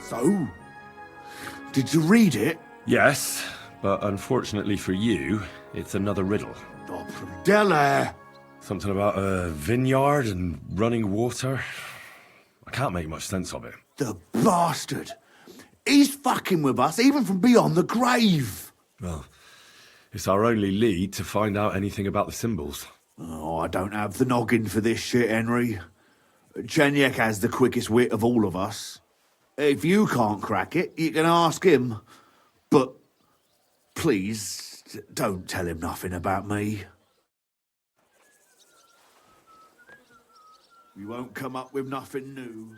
So, did you read it? Yes, but unfortunately for you, it's another riddle. Della! Something about a vineyard and running water. I can't make much sense of it. The bastard! He's fucking with us, even from beyond the grave! Well, it's our only lead to find out anything about the symbols. Oh, I don't have the noggin for this shit, Henry. Chenyek has the quickest wit of all of us. If you can't crack it, you can ask him. But please, don't tell him nothing about me. We won't come up with nothing new.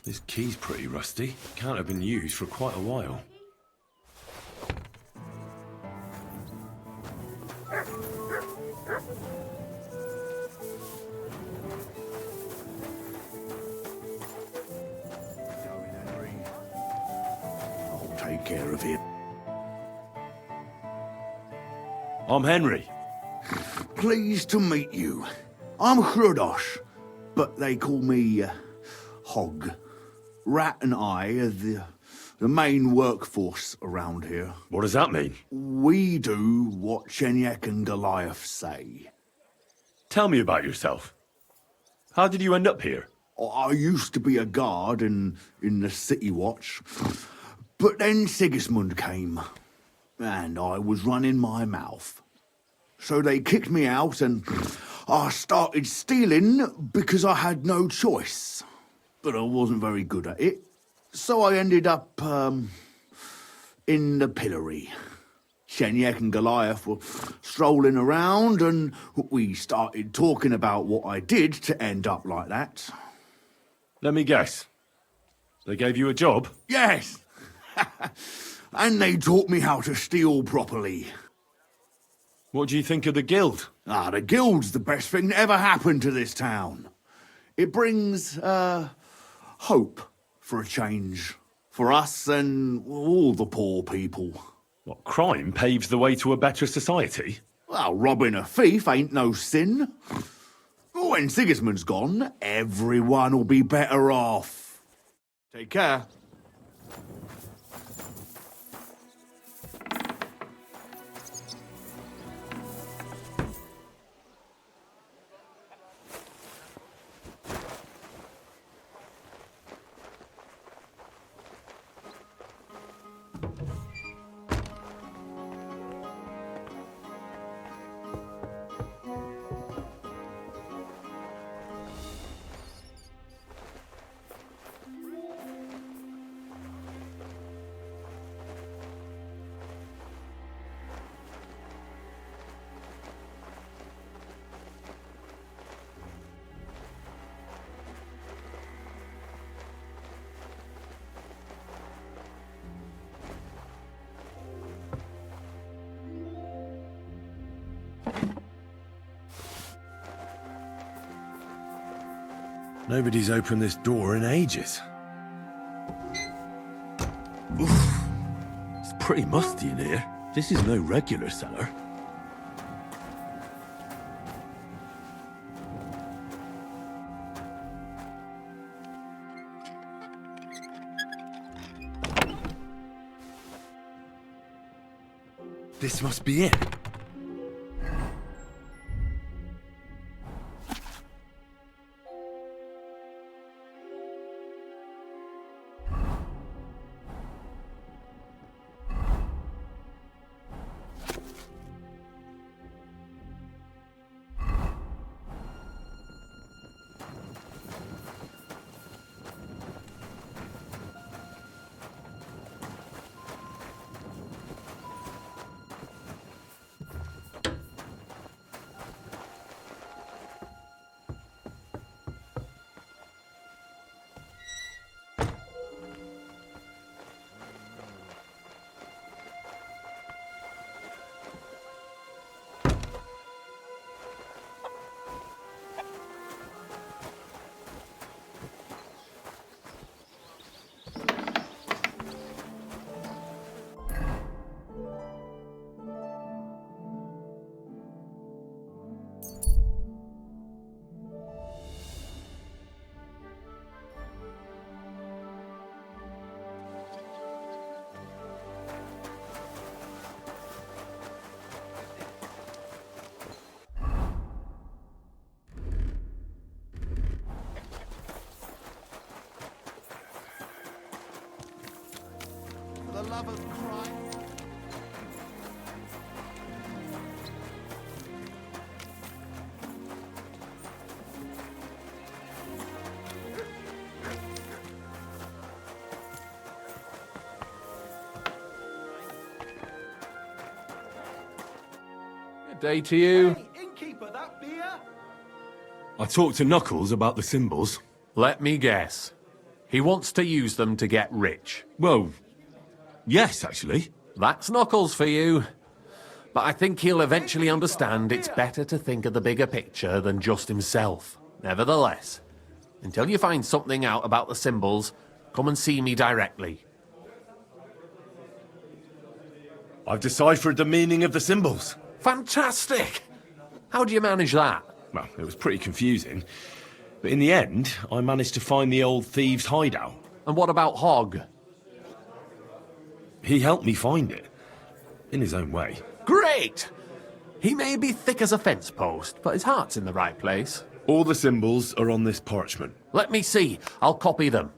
This key's pretty rusty. Can't have been used for quite a while. I'll take care of him. I'm Henry. Pleased to meet you. I'm Hrudosh, but they call me Hog. Rat and I are the main workforce around here. What does that mean? We do what Chenyek and Goliath say. Tell me about yourself. How did you end up here? I used to be a guard in the City Watch, but then Sigismund came, and I was running my mouth. So they kicked me out, and I started stealing because I had no choice. But I wasn't very good at it, so I ended up, in the pillory. Chenyek and Goliath were strolling around, and we started talking about what I did to end up like that. Let me guess. They gave you a job? Yes! And they taught me how to steal properly. What do you think of the guild? The guild's the best thing that ever happened to this town. It brings, hope for a change. For us and all the poor people. What, crime paves the way to a better society? Well, robbing a thief ain't no sin. When Sigismund's gone, everyone will be better off. Take care. Nobody's opened this door in ages. Oof. It's pretty musty in here. This is no regular cellar. This must be it. For the love of Christ. Good day to you. Hey, innkeeper, that beer? I talked to Knuckles about the symbols. Let me guess. He wants to use them to get rich. Well, yes, actually. That's Knuckles for you. But I think he'll eventually understand it's better to think of the bigger picture than just himself. Nevertheless, until you find something out about the symbols, come and see me directly. I've deciphered the meaning of the symbols. Fantastic! How do you manage that? Well, it was pretty confusing. But in the end, I managed to find the old thieves' hideout. And what about Hogg? He helped me find it. In his own way. Great! He may be thick as a fence post, but his heart's in the right place. All the symbols are on this parchment. Let me see. I'll copy them.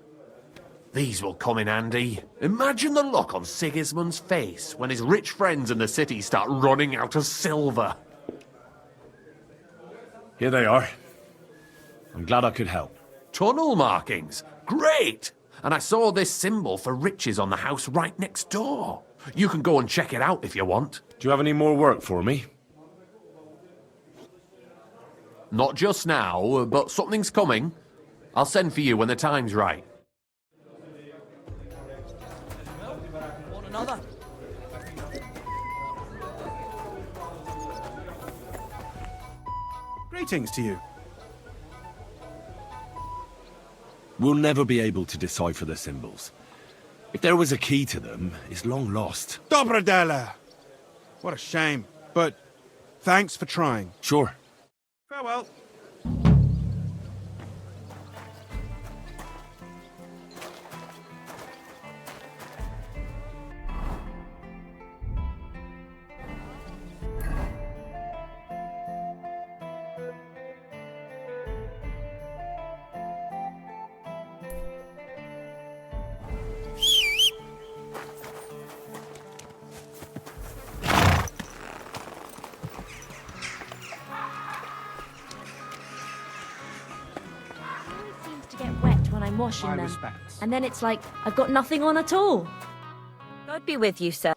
These will come in handy. Imagine the look on Sigismund's face when his rich friends in the city start running out of silver. Here they are. I'm glad I could help. Tunnel markings. Great! And I saw this symbol for riches on the house right next door. You can go and check it out if you want. Do you have any more work for me? Not just now, but something's coming. I'll send for you when the time's right. Want another? Greetings to you. We'll never be able to decipher the symbols. If there was a key to them, it's long lost. Dobrodela! What a shame. But thanks for trying. Sure. Farewell. I'm washing them. And then it's like, I've got nothing on at all. God be with you, sir.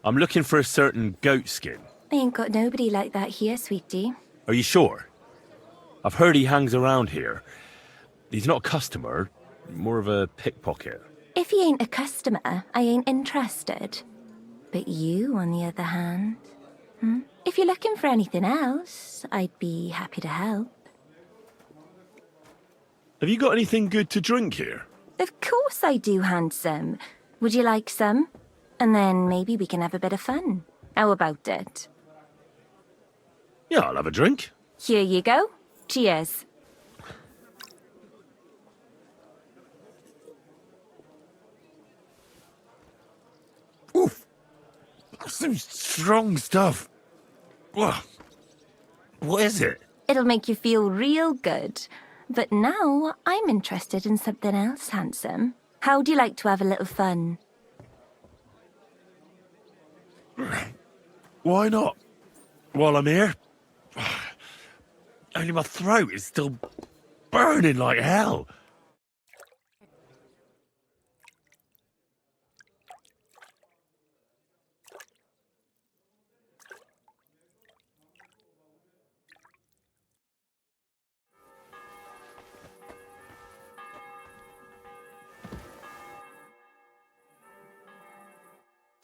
I'm looking for a certain goat skin. I ain't got nobody like that here, sweetie. Are you sure? I've heard he hangs around here. He's not a customer, more of a pickpocket. If he ain't a customer, I ain't interested. But you, on the other hand, if you're looking for anything else, I'd be happy to help. Have you got anything good to drink here? Of course I do, handsome. Would you like some? And then maybe we can have a bit of fun. How about it? Yeah, I'll have a drink. Here you go. Cheers. Oof. That's some strong stuff. Whoa. What is it? It'll make you feel real good. But now I'm interested in something else, handsome. How'd you like to have a little fun? Why not? While I'm here? Only my throat is still burning like hell.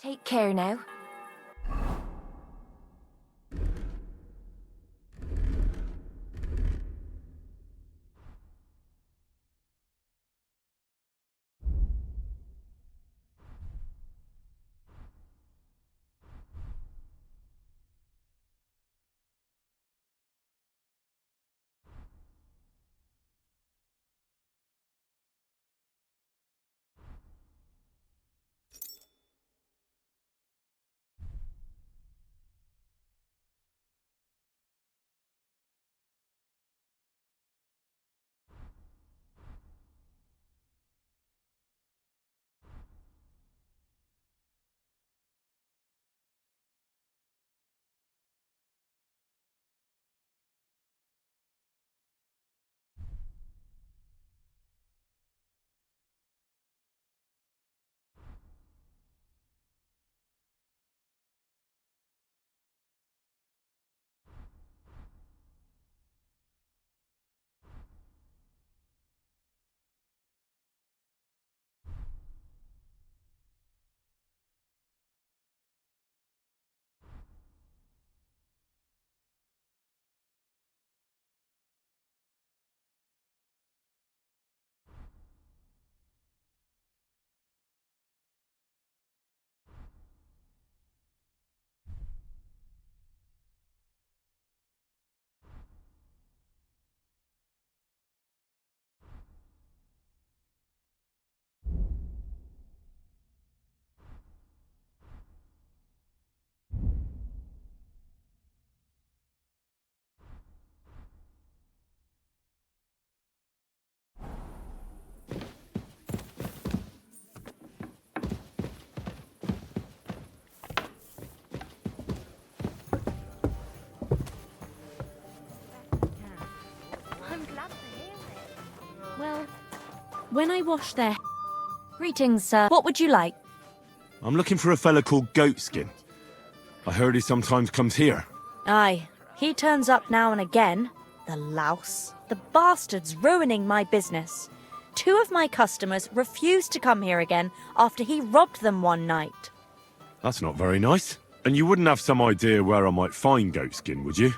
Take care now. Well, when I wash their... Greetings, sir. What would you like? I'm looking for a fella called Goatskin. I heard he sometimes comes here. Aye, he turns up now and again. The louse. The bastard's ruining my business. 2 of my customers refused to come here again after he robbed them one night. That's not very nice. And you wouldn't have some idea where I might find Goatskin, would you?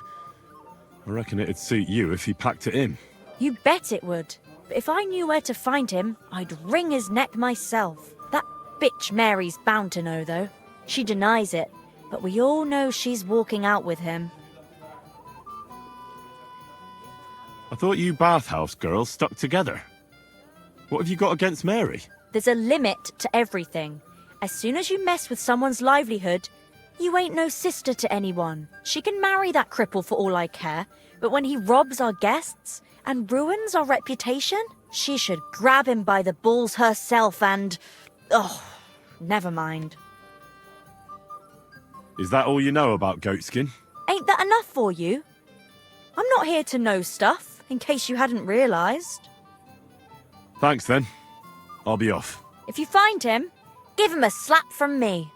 I reckon it'd suit you if he packed it in. You bet it would. But if I knew where to find him, I'd wring his neck myself. That bitch Mary's bound to know, though. She denies it, but we all know she's walking out with him. I thought you bathhouse girls stuck together. What have you got against Mary? There's a limit to everything. As soon as you mess with someone's livelihood, you ain't no sister to anyone. She can marry that cripple for all I care, but when he robs our guests and ruins our reputation, she should grab him by the balls herself and... Oh, never mind. Is that all you know about Goatskin? Ain't that enough for you? I'm not here to know stuff, in case you hadn't realised. Thanks then. I'll be off. If you find him, give him a slap from me.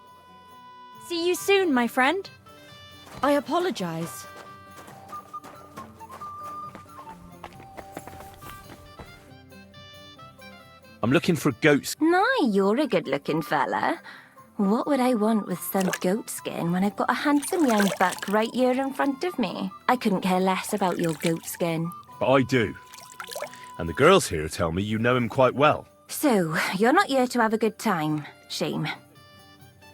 See you soon, my friend. I apologise. I'm looking for goats. Nah, you're a good-looking fella. What would I want with some goat skin when I've got a handsome young buck right here in front of me? I couldn't care less about your goat skin. But I do. And the girls here tell me you know him quite well. So, you're not here to have a good time. Shame.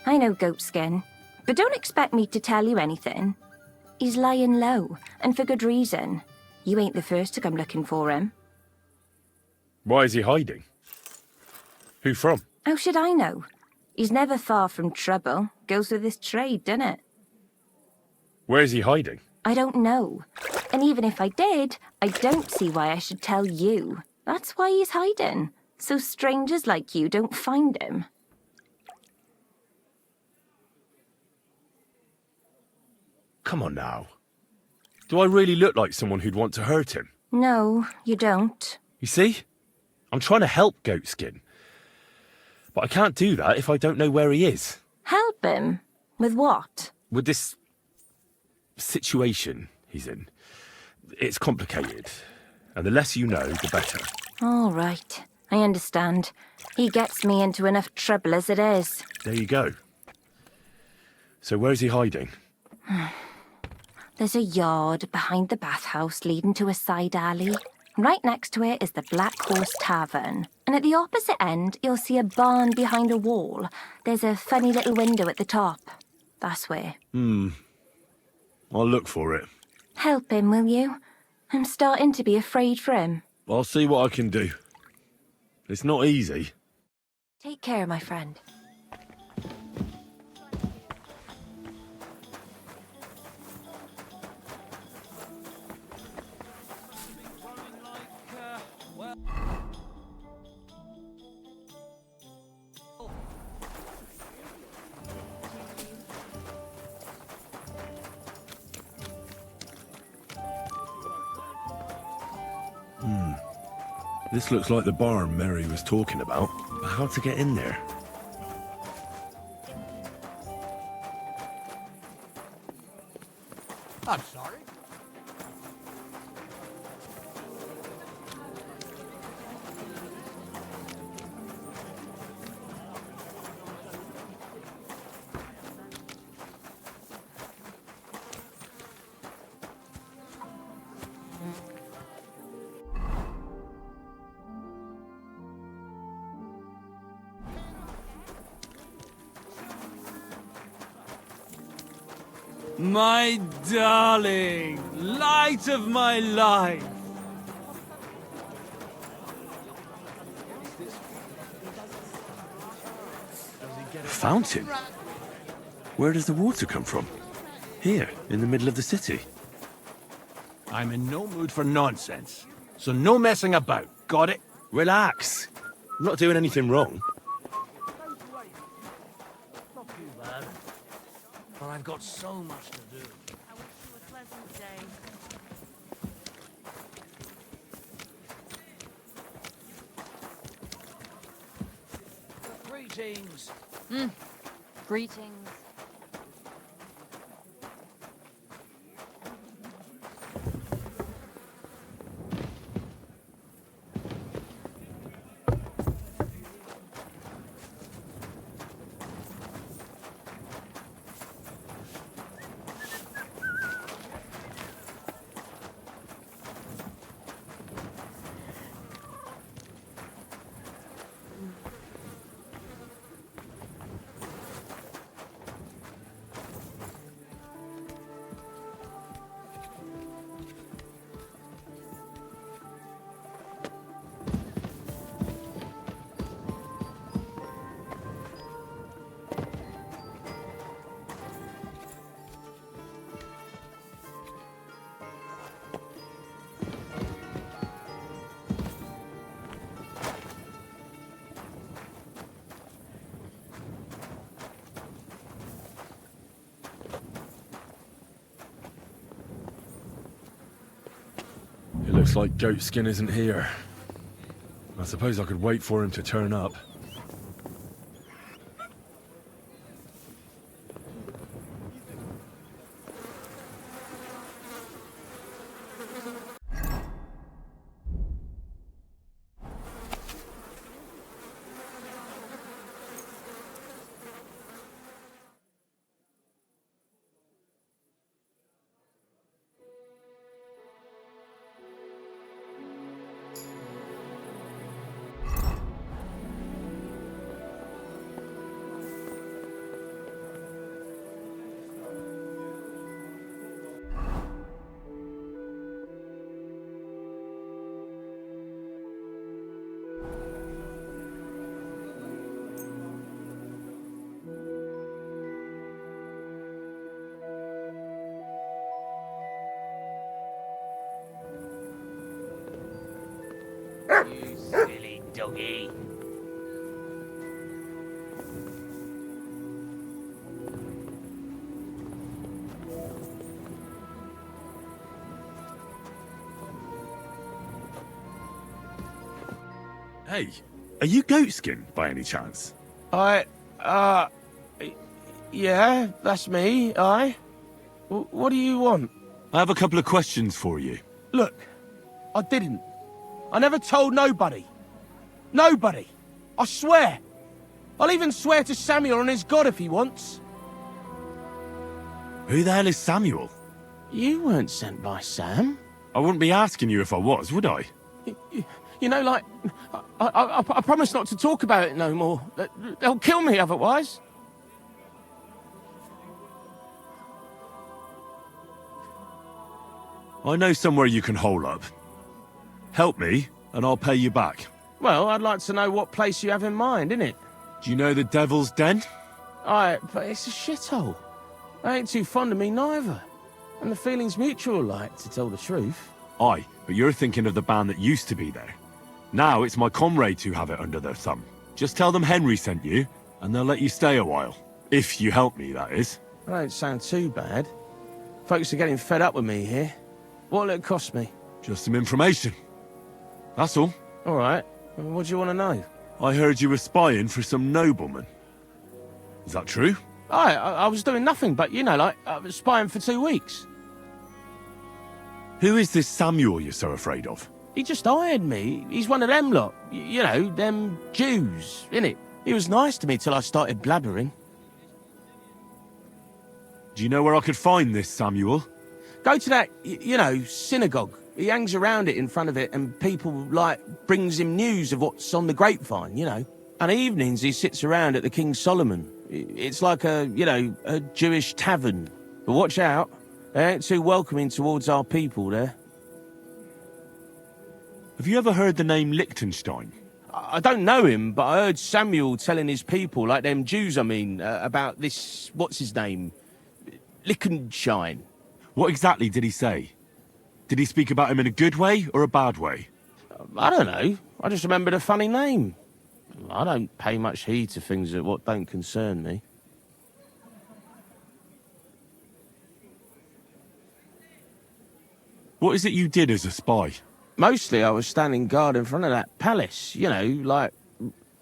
I know Goatskin, but don't expect me to tell you anything. He's lying low, and for good reason. You ain't the first to come looking for him. Why is he hiding? Who from? How should I know? He's never far from trouble. Goes with his trade, doesn't it? Where is he hiding? I don't know. And even if I did, I don't see why I should tell you. That's why he's hiding. So strangers like you don't find him. Come on now. Do I really look like someone who'd want to hurt him? No, you don't. You see? I'm trying to help Goatskin. But I can't do that if I don't know where he is. Help him? With what? With this situation he's in. It's complicated. And the less you know, the better. All right. I understand. He gets me into enough trouble as it is. There you go. So where's he hiding? There's a yard behind the bathhouse leading to a side alley. Right next to it is the Black Horse Tavern. And at the opposite end, you'll see a barn behind a wall. There's a funny little window at the top. That's where. I'll look for it. Help him, will you? I'm starting to be afraid for him. I'll see what I can do. It's not easy. Take care, my friend. This looks like the barn Mary was talking about. But how to get in there? I'm sorry. My darling, light of my life. Fountain? Where does the water come from? Here, in the middle of the city. I'm in no mood for nonsense, so no messing about. Got it? Relax. I'm not doing anything wrong. Not too bad. But I've got so much to do. I wish you a pleasant day. Greetings. Greetings. It looks like Goatskin isn't here. I suppose I could wait for him to turn up. You silly doggy. Hey, are you Goatskin by any chance? Yeah, that's me, What do you want? I have a couple of questions for you. Look, I didn't. I never told nobody. Nobody. I swear. I'll even swear to Samuel and his God if he wants. Who the hell is Samuel? You weren't sent by Sam. I wouldn't be asking you if I was, would I? You know, like, I promise not to talk about it no more. They'll kill me otherwise. I know somewhere you can hole up. Help me, and I'll pay you back. Well, I'd like to know what place you have in mind, innit? Do you know the Devil's Den? But it's a shithole. They ain't too fond of me neither. And the feeling's mutual, like, to tell the truth. Aye, but you're thinking of the band that used to be there. Now it's my comrades who have it under their thumb. Just tell them Henry sent you, and they'll let you stay a while. If you help me, that is. That don't sound too bad. Folks are getting fed up with me here. What'll it cost me? Just some information. That's all. All right. What do you want to know? I heard you were spying for some nobleman. Is that true? I was doing nothing but, like, I was spying for 2 weeks. Who is this Samuel you're so afraid of? He just hired me. He's one of them lot. Them Jews, innit? He was nice to me till I started blabbering. Do you know where I could find this Samuel? Go to that, synagogue. He hangs around it in front of it, and people, brings him news of what's on the grapevine, And evenings he sits around at the King Solomon. It's like a Jewish tavern. But watch out, they ain't too welcoming towards our people there. Have you ever heard the name Liechtenstein? I don't know him, but I heard Samuel telling his people, like them Jews, about this, what's his name? Liechtenstein. What exactly did he say? Did he speak about him in a good way or a bad way? I don't know. I just remembered a funny name. I don't pay much heed to things that what don't concern me. What is it you did as a spy? Mostly I was standing guard in front of that palace, like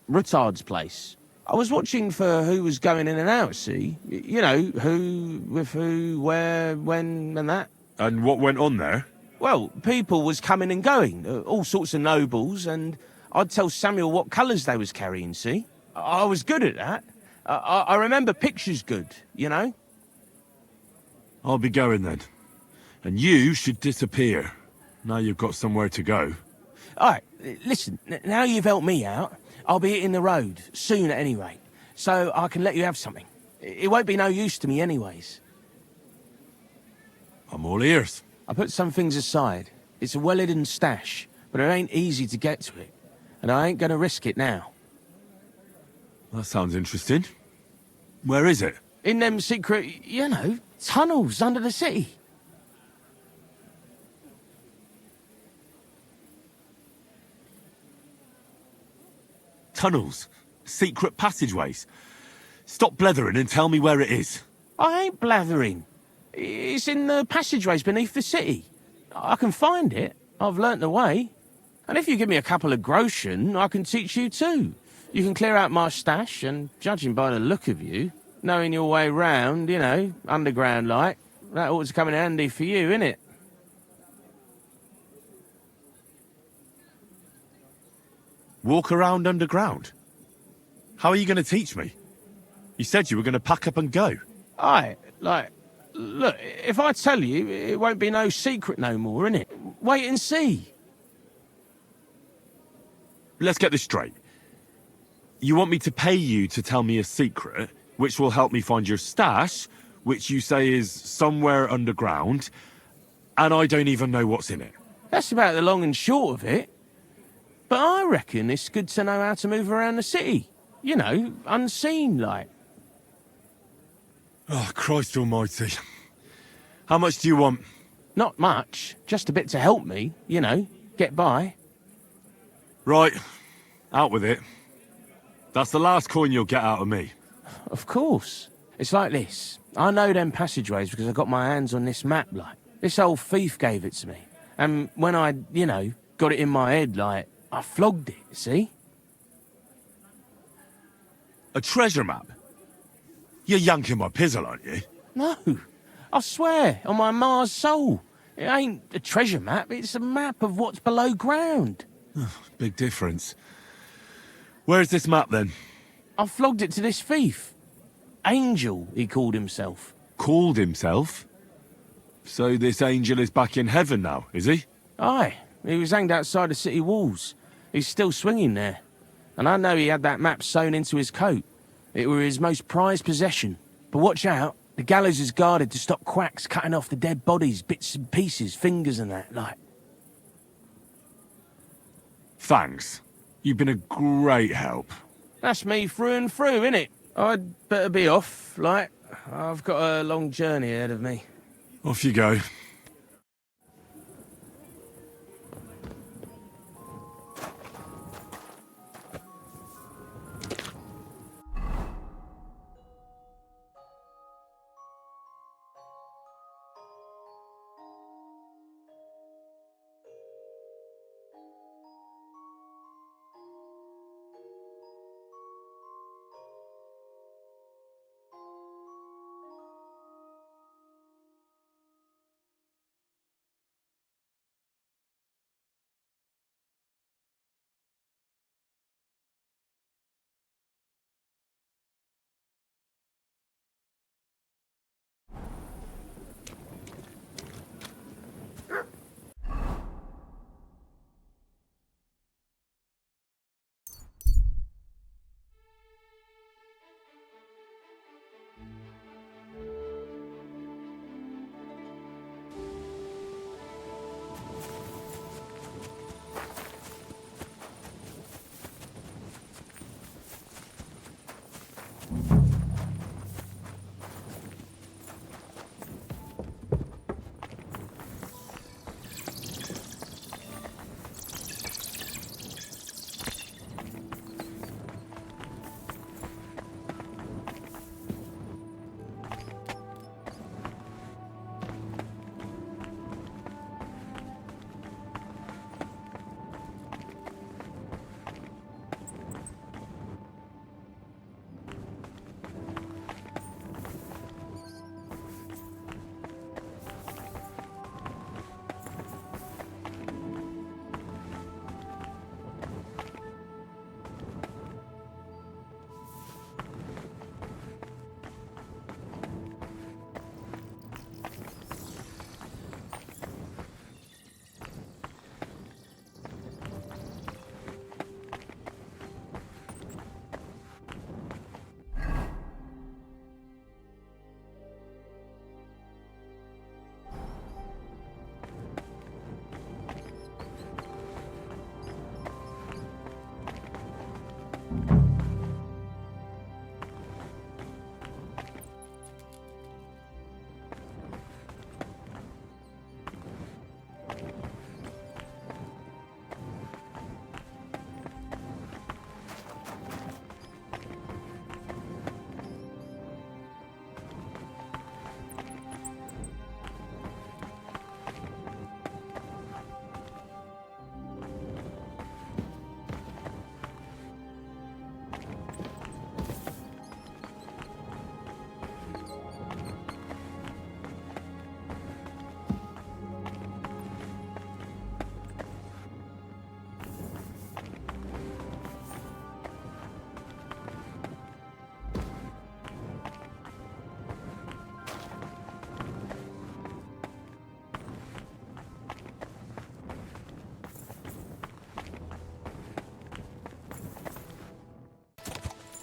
Rutard's place. I was watching for who was going in and out, see? Who, with who, where, when, and that. And what went on there? Well, people was coming and going, all sorts of nobles, and I'd tell Samuel what colours they was carrying, see? I was good at that. I remember pictures good, I'll be going then. And you should disappear. Now you've got somewhere to go. All right, listen, now you've helped me out, I'll be hitting the road, soon at any rate, so I can let you have something. It won't be no use to me anyways. I'm all ears. I put some things aside. It's a well-hidden stash, but it ain't easy to get to it, and I ain't gonna risk it now. That sounds interesting. Where is it? In them secret, tunnels under the city. Tunnels? Secret passageways? Stop blethering and tell me where it is. I ain't blathering. It's in the passageways beneath the city. I can find it. I've learnt the way. And if you give me a couple of groschen, I can teach you too. You can clear out my stash, and judging by the look of you, knowing your way round, underground like, that ought to come in handy for you, innit? Walk around underground? How are you going to teach me? You said you were going to pack up and go. Look, if I tell you, it won't be no secret no more, innit? Wait and see. Let's get this straight. You want me to pay you to tell me a secret, which will help me find your stash, which you say is somewhere underground, and I don't even know what's in it? That's about the long and short of it. But I reckon it's good to know how to move around the city. Unseen, like. Oh, Christ almighty. How much do you want? Not much. Just a bit to help me, get by. Right, out with it. That's the last coin you'll get out of me. Of course. It's like this. I know them passageways because I got my hands on this map, like. This old thief gave it to me. And when I, got it in my head, like, I flogged it, see? A treasure map? You're yanking my pizzle, aren't you? No. I swear, on my Mars soul. It ain't a treasure map, it's a map of what's below ground. Big difference. Where's this map, then? I flogged it to this thief. Angel, he called himself. Called himself? So this angel is back in heaven now, is he? Aye. He was hanged outside the city walls. He's still swinging there. And I know he had that map sewn into his coat. It were his most prized possession. But watch out. The gallows is guarded to stop quacks cutting off the dead bodies, bits and pieces, fingers and that, like. Thanks. You've been a great help. That's me through and through, innit? I'd better be off, like. I've got a long journey ahead of me. Off you go.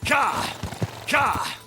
Ka! Ka!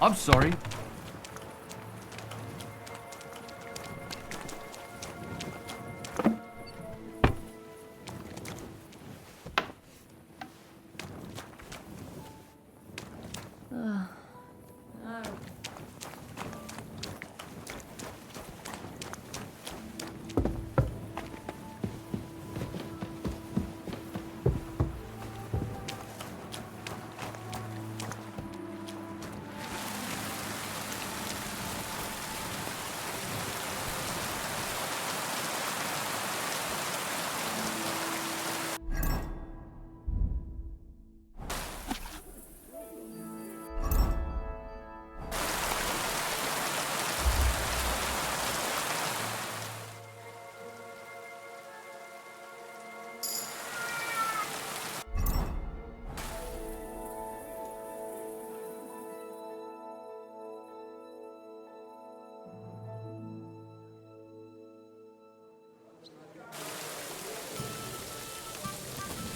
I'm sorry.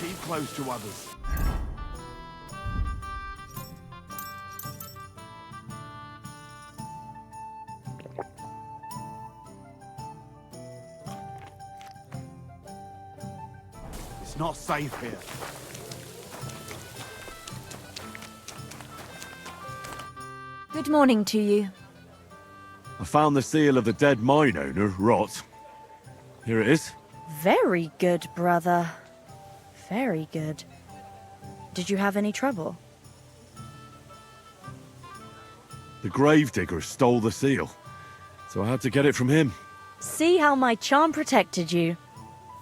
Keep close to others. It's not safe here. Good morning to you. I found the seal of the dead mine owner, Rot. Here it is. Very good, brother. Very good. Did you have any trouble? The gravedigger stole the seal, so I had to get it from him. See how my charm protected you.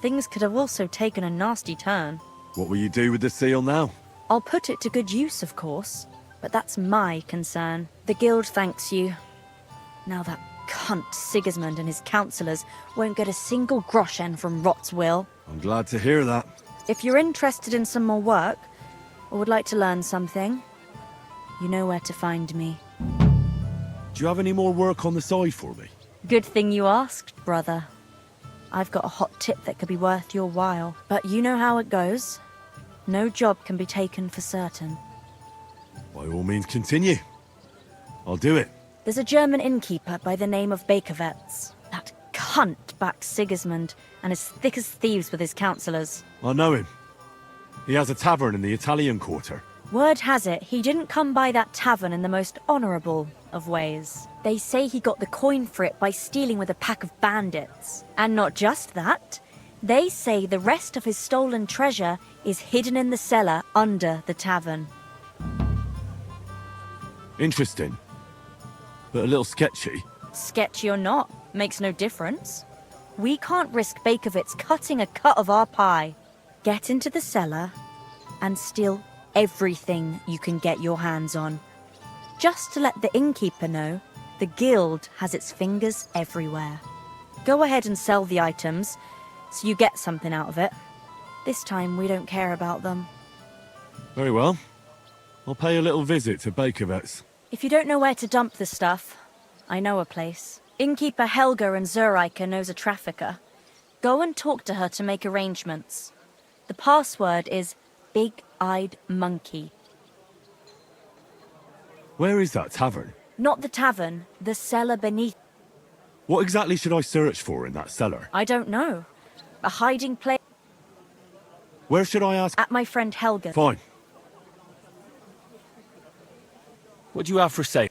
Things could have also taken a nasty turn. What will you do with the seal now? I'll put it to good use, of course, but that's my concern. The guild thanks you. Now that cunt Sigismund and his councillors won't get a single groschen from Rot's will. I'm glad to hear that. If you're interested in some more work, or would like to learn something, you know where to find me. Do you have any more work on the side for me? Good thing you asked, brother. I've got a hot tip that could be worth your while, but you know how it goes. No job can be taken for certain. By all means, continue. I'll do it. There's a German innkeeper by the name of Bakervetz. That cunt backs Sigismund and is thick as thieves with his councillors. I know him. He has a tavern in the Italian quarter. Word has it, he didn't come by that tavern in the most honourable of ways. They say he got the coin for it by stealing with a pack of bandits. And not just that, they say the rest of his stolen treasure is hidden in the cellar under the tavern. Interesting. But a little sketchy. Sketchy or not, makes no difference. We can't risk Bakovitz cutting a cut of our pie. Get into the cellar and steal everything you can get your hands on. Just to let the innkeeper know, the guild has its fingers everywhere. Go ahead and sell the items, so you get something out of it. This time we don't care about them. Very well. I'll pay a little visit to Bakervetz. If you don't know where to dump the stuff, I know a place. Innkeeper Helga in Zurich knows a trafficker. Go and talk to her to make arrangements. The password is Big-Eyed Monkey. Where is that tavern? Not the tavern, the cellar beneath. What exactly should I search for in that cellar? I don't know. A hiding place. Where should I ask? At my friend Helga. Fine. What do you have for sale?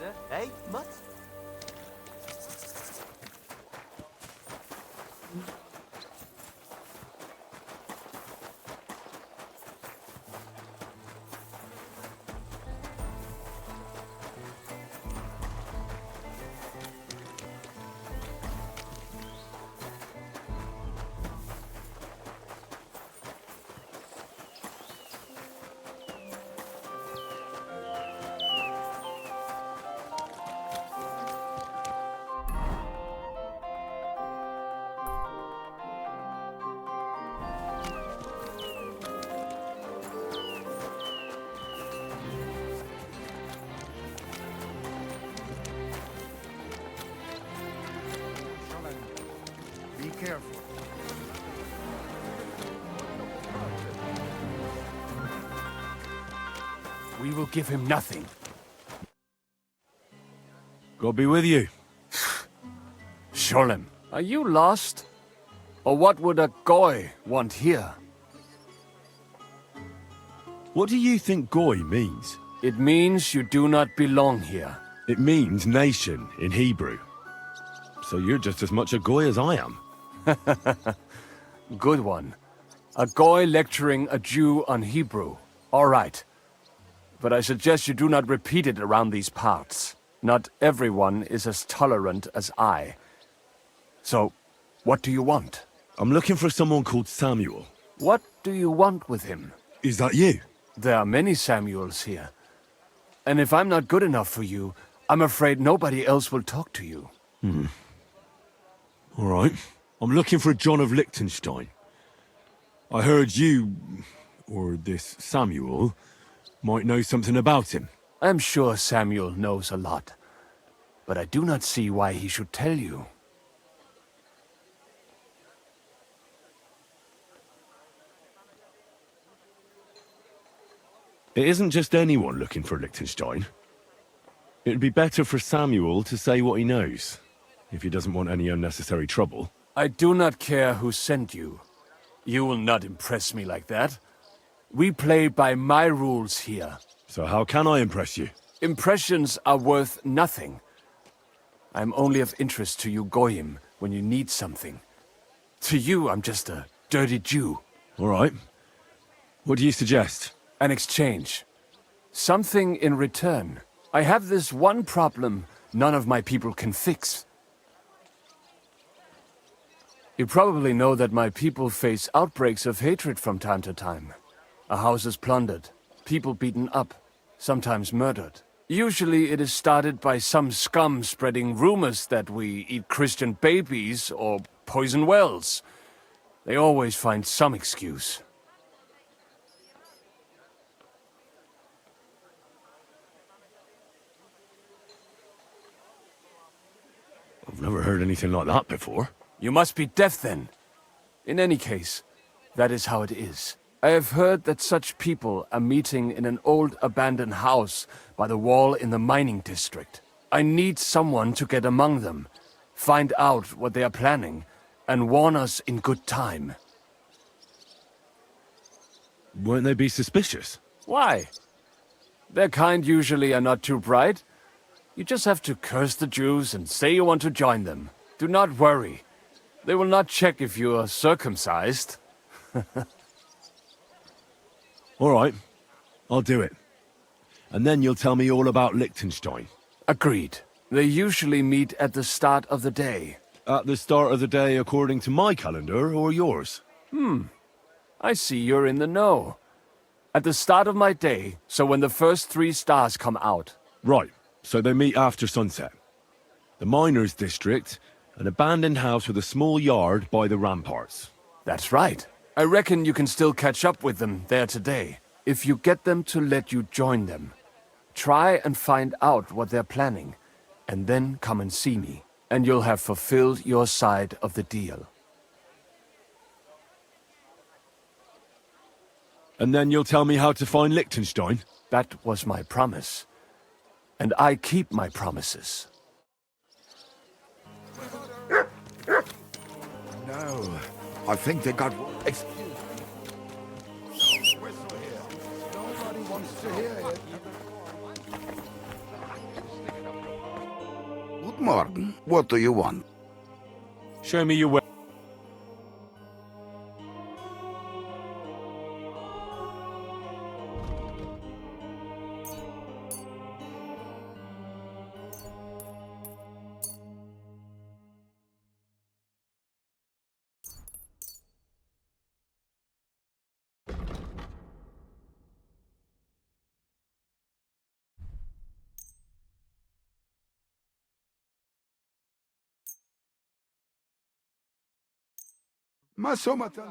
Master, eh, Mutt? Be careful. We will give him nothing. God be with you. Sholem, are you lost? Or what would a goy want here? What do you think Goy means? It means you do not belong here. It means nation in Hebrew. So you're just as much a Goy as I am. Good one. A goy lecturing a Jew on Hebrew. All right. But I suggest you do not repeat it around these parts. Not everyone is as tolerant as I. So, what do you want? I'm looking for someone called Samuel. What do you want with him? Is that you? There are many Samuels here. And if I'm not good enough for you, I'm afraid nobody else will talk to you. All right. I'm looking for John of Liechtenstein. I heard you, or this Samuel, might know something about him. I'm sure Samuel knows a lot. But I do not see why he should tell you. It isn't just anyone looking for Liechtenstein. It'd be better for Samuel to say what he knows, if he doesn't want any unnecessary trouble. I do not care who sent you. You will not impress me like that. We play by my rules here. So how can I impress you? Impressions are worth nothing. I'm only of interest to you Goyim when you need something. To you, I'm just a dirty Jew. All right. What do you suggest? An exchange. Something in return. I have this one problem none of my people can fix. You probably know that my people face outbreaks of hatred from time to time. A house is plundered, people beaten up, sometimes murdered. Usually it is started by some scum spreading rumors that we eat Christian babies or poison wells. They always find some excuse. I've never heard anything like that before. You must be deaf then. In any case, that is how it is. I have heard that such people are meeting in an old abandoned house by the wall in the mining district. I need someone to get among them, find out what they are planning, and warn us in good time. Won't they be suspicious? Why? Their kind usually are not too bright. You just have to curse the Jews and say you want to join them. Do not worry. They will not check if you are circumcised. All right. I'll do it. And then you'll tell me all about Liechtenstein. Agreed. They usually meet at the start of the day. At the start of the day according to my calendar or yours? I see you're in the know. At the start of my day, so when the first 3 stars come out. Right. So they meet after sunset. The miners' district, an abandoned house with a small yard by the ramparts. That's right. I reckon you can still catch up with them there today, if you get them to let you join them. Try and find out what they're planning, and then come and see me, and you'll have fulfilled your side of the deal. And then you'll tell me how to find Liechtenstein? That was my promise. And I keep my promises. No, I think they got... Excuse me. Nobody wants to hear it. What do you want? Show me your way.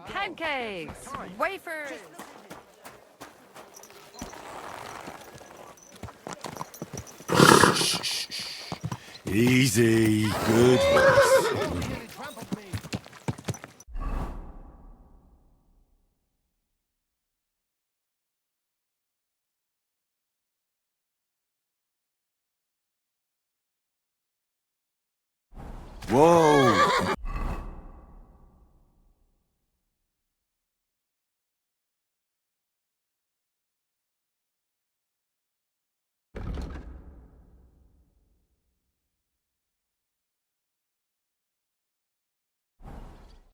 Pancakes! Wafers! Easy. Good horse. Whoa.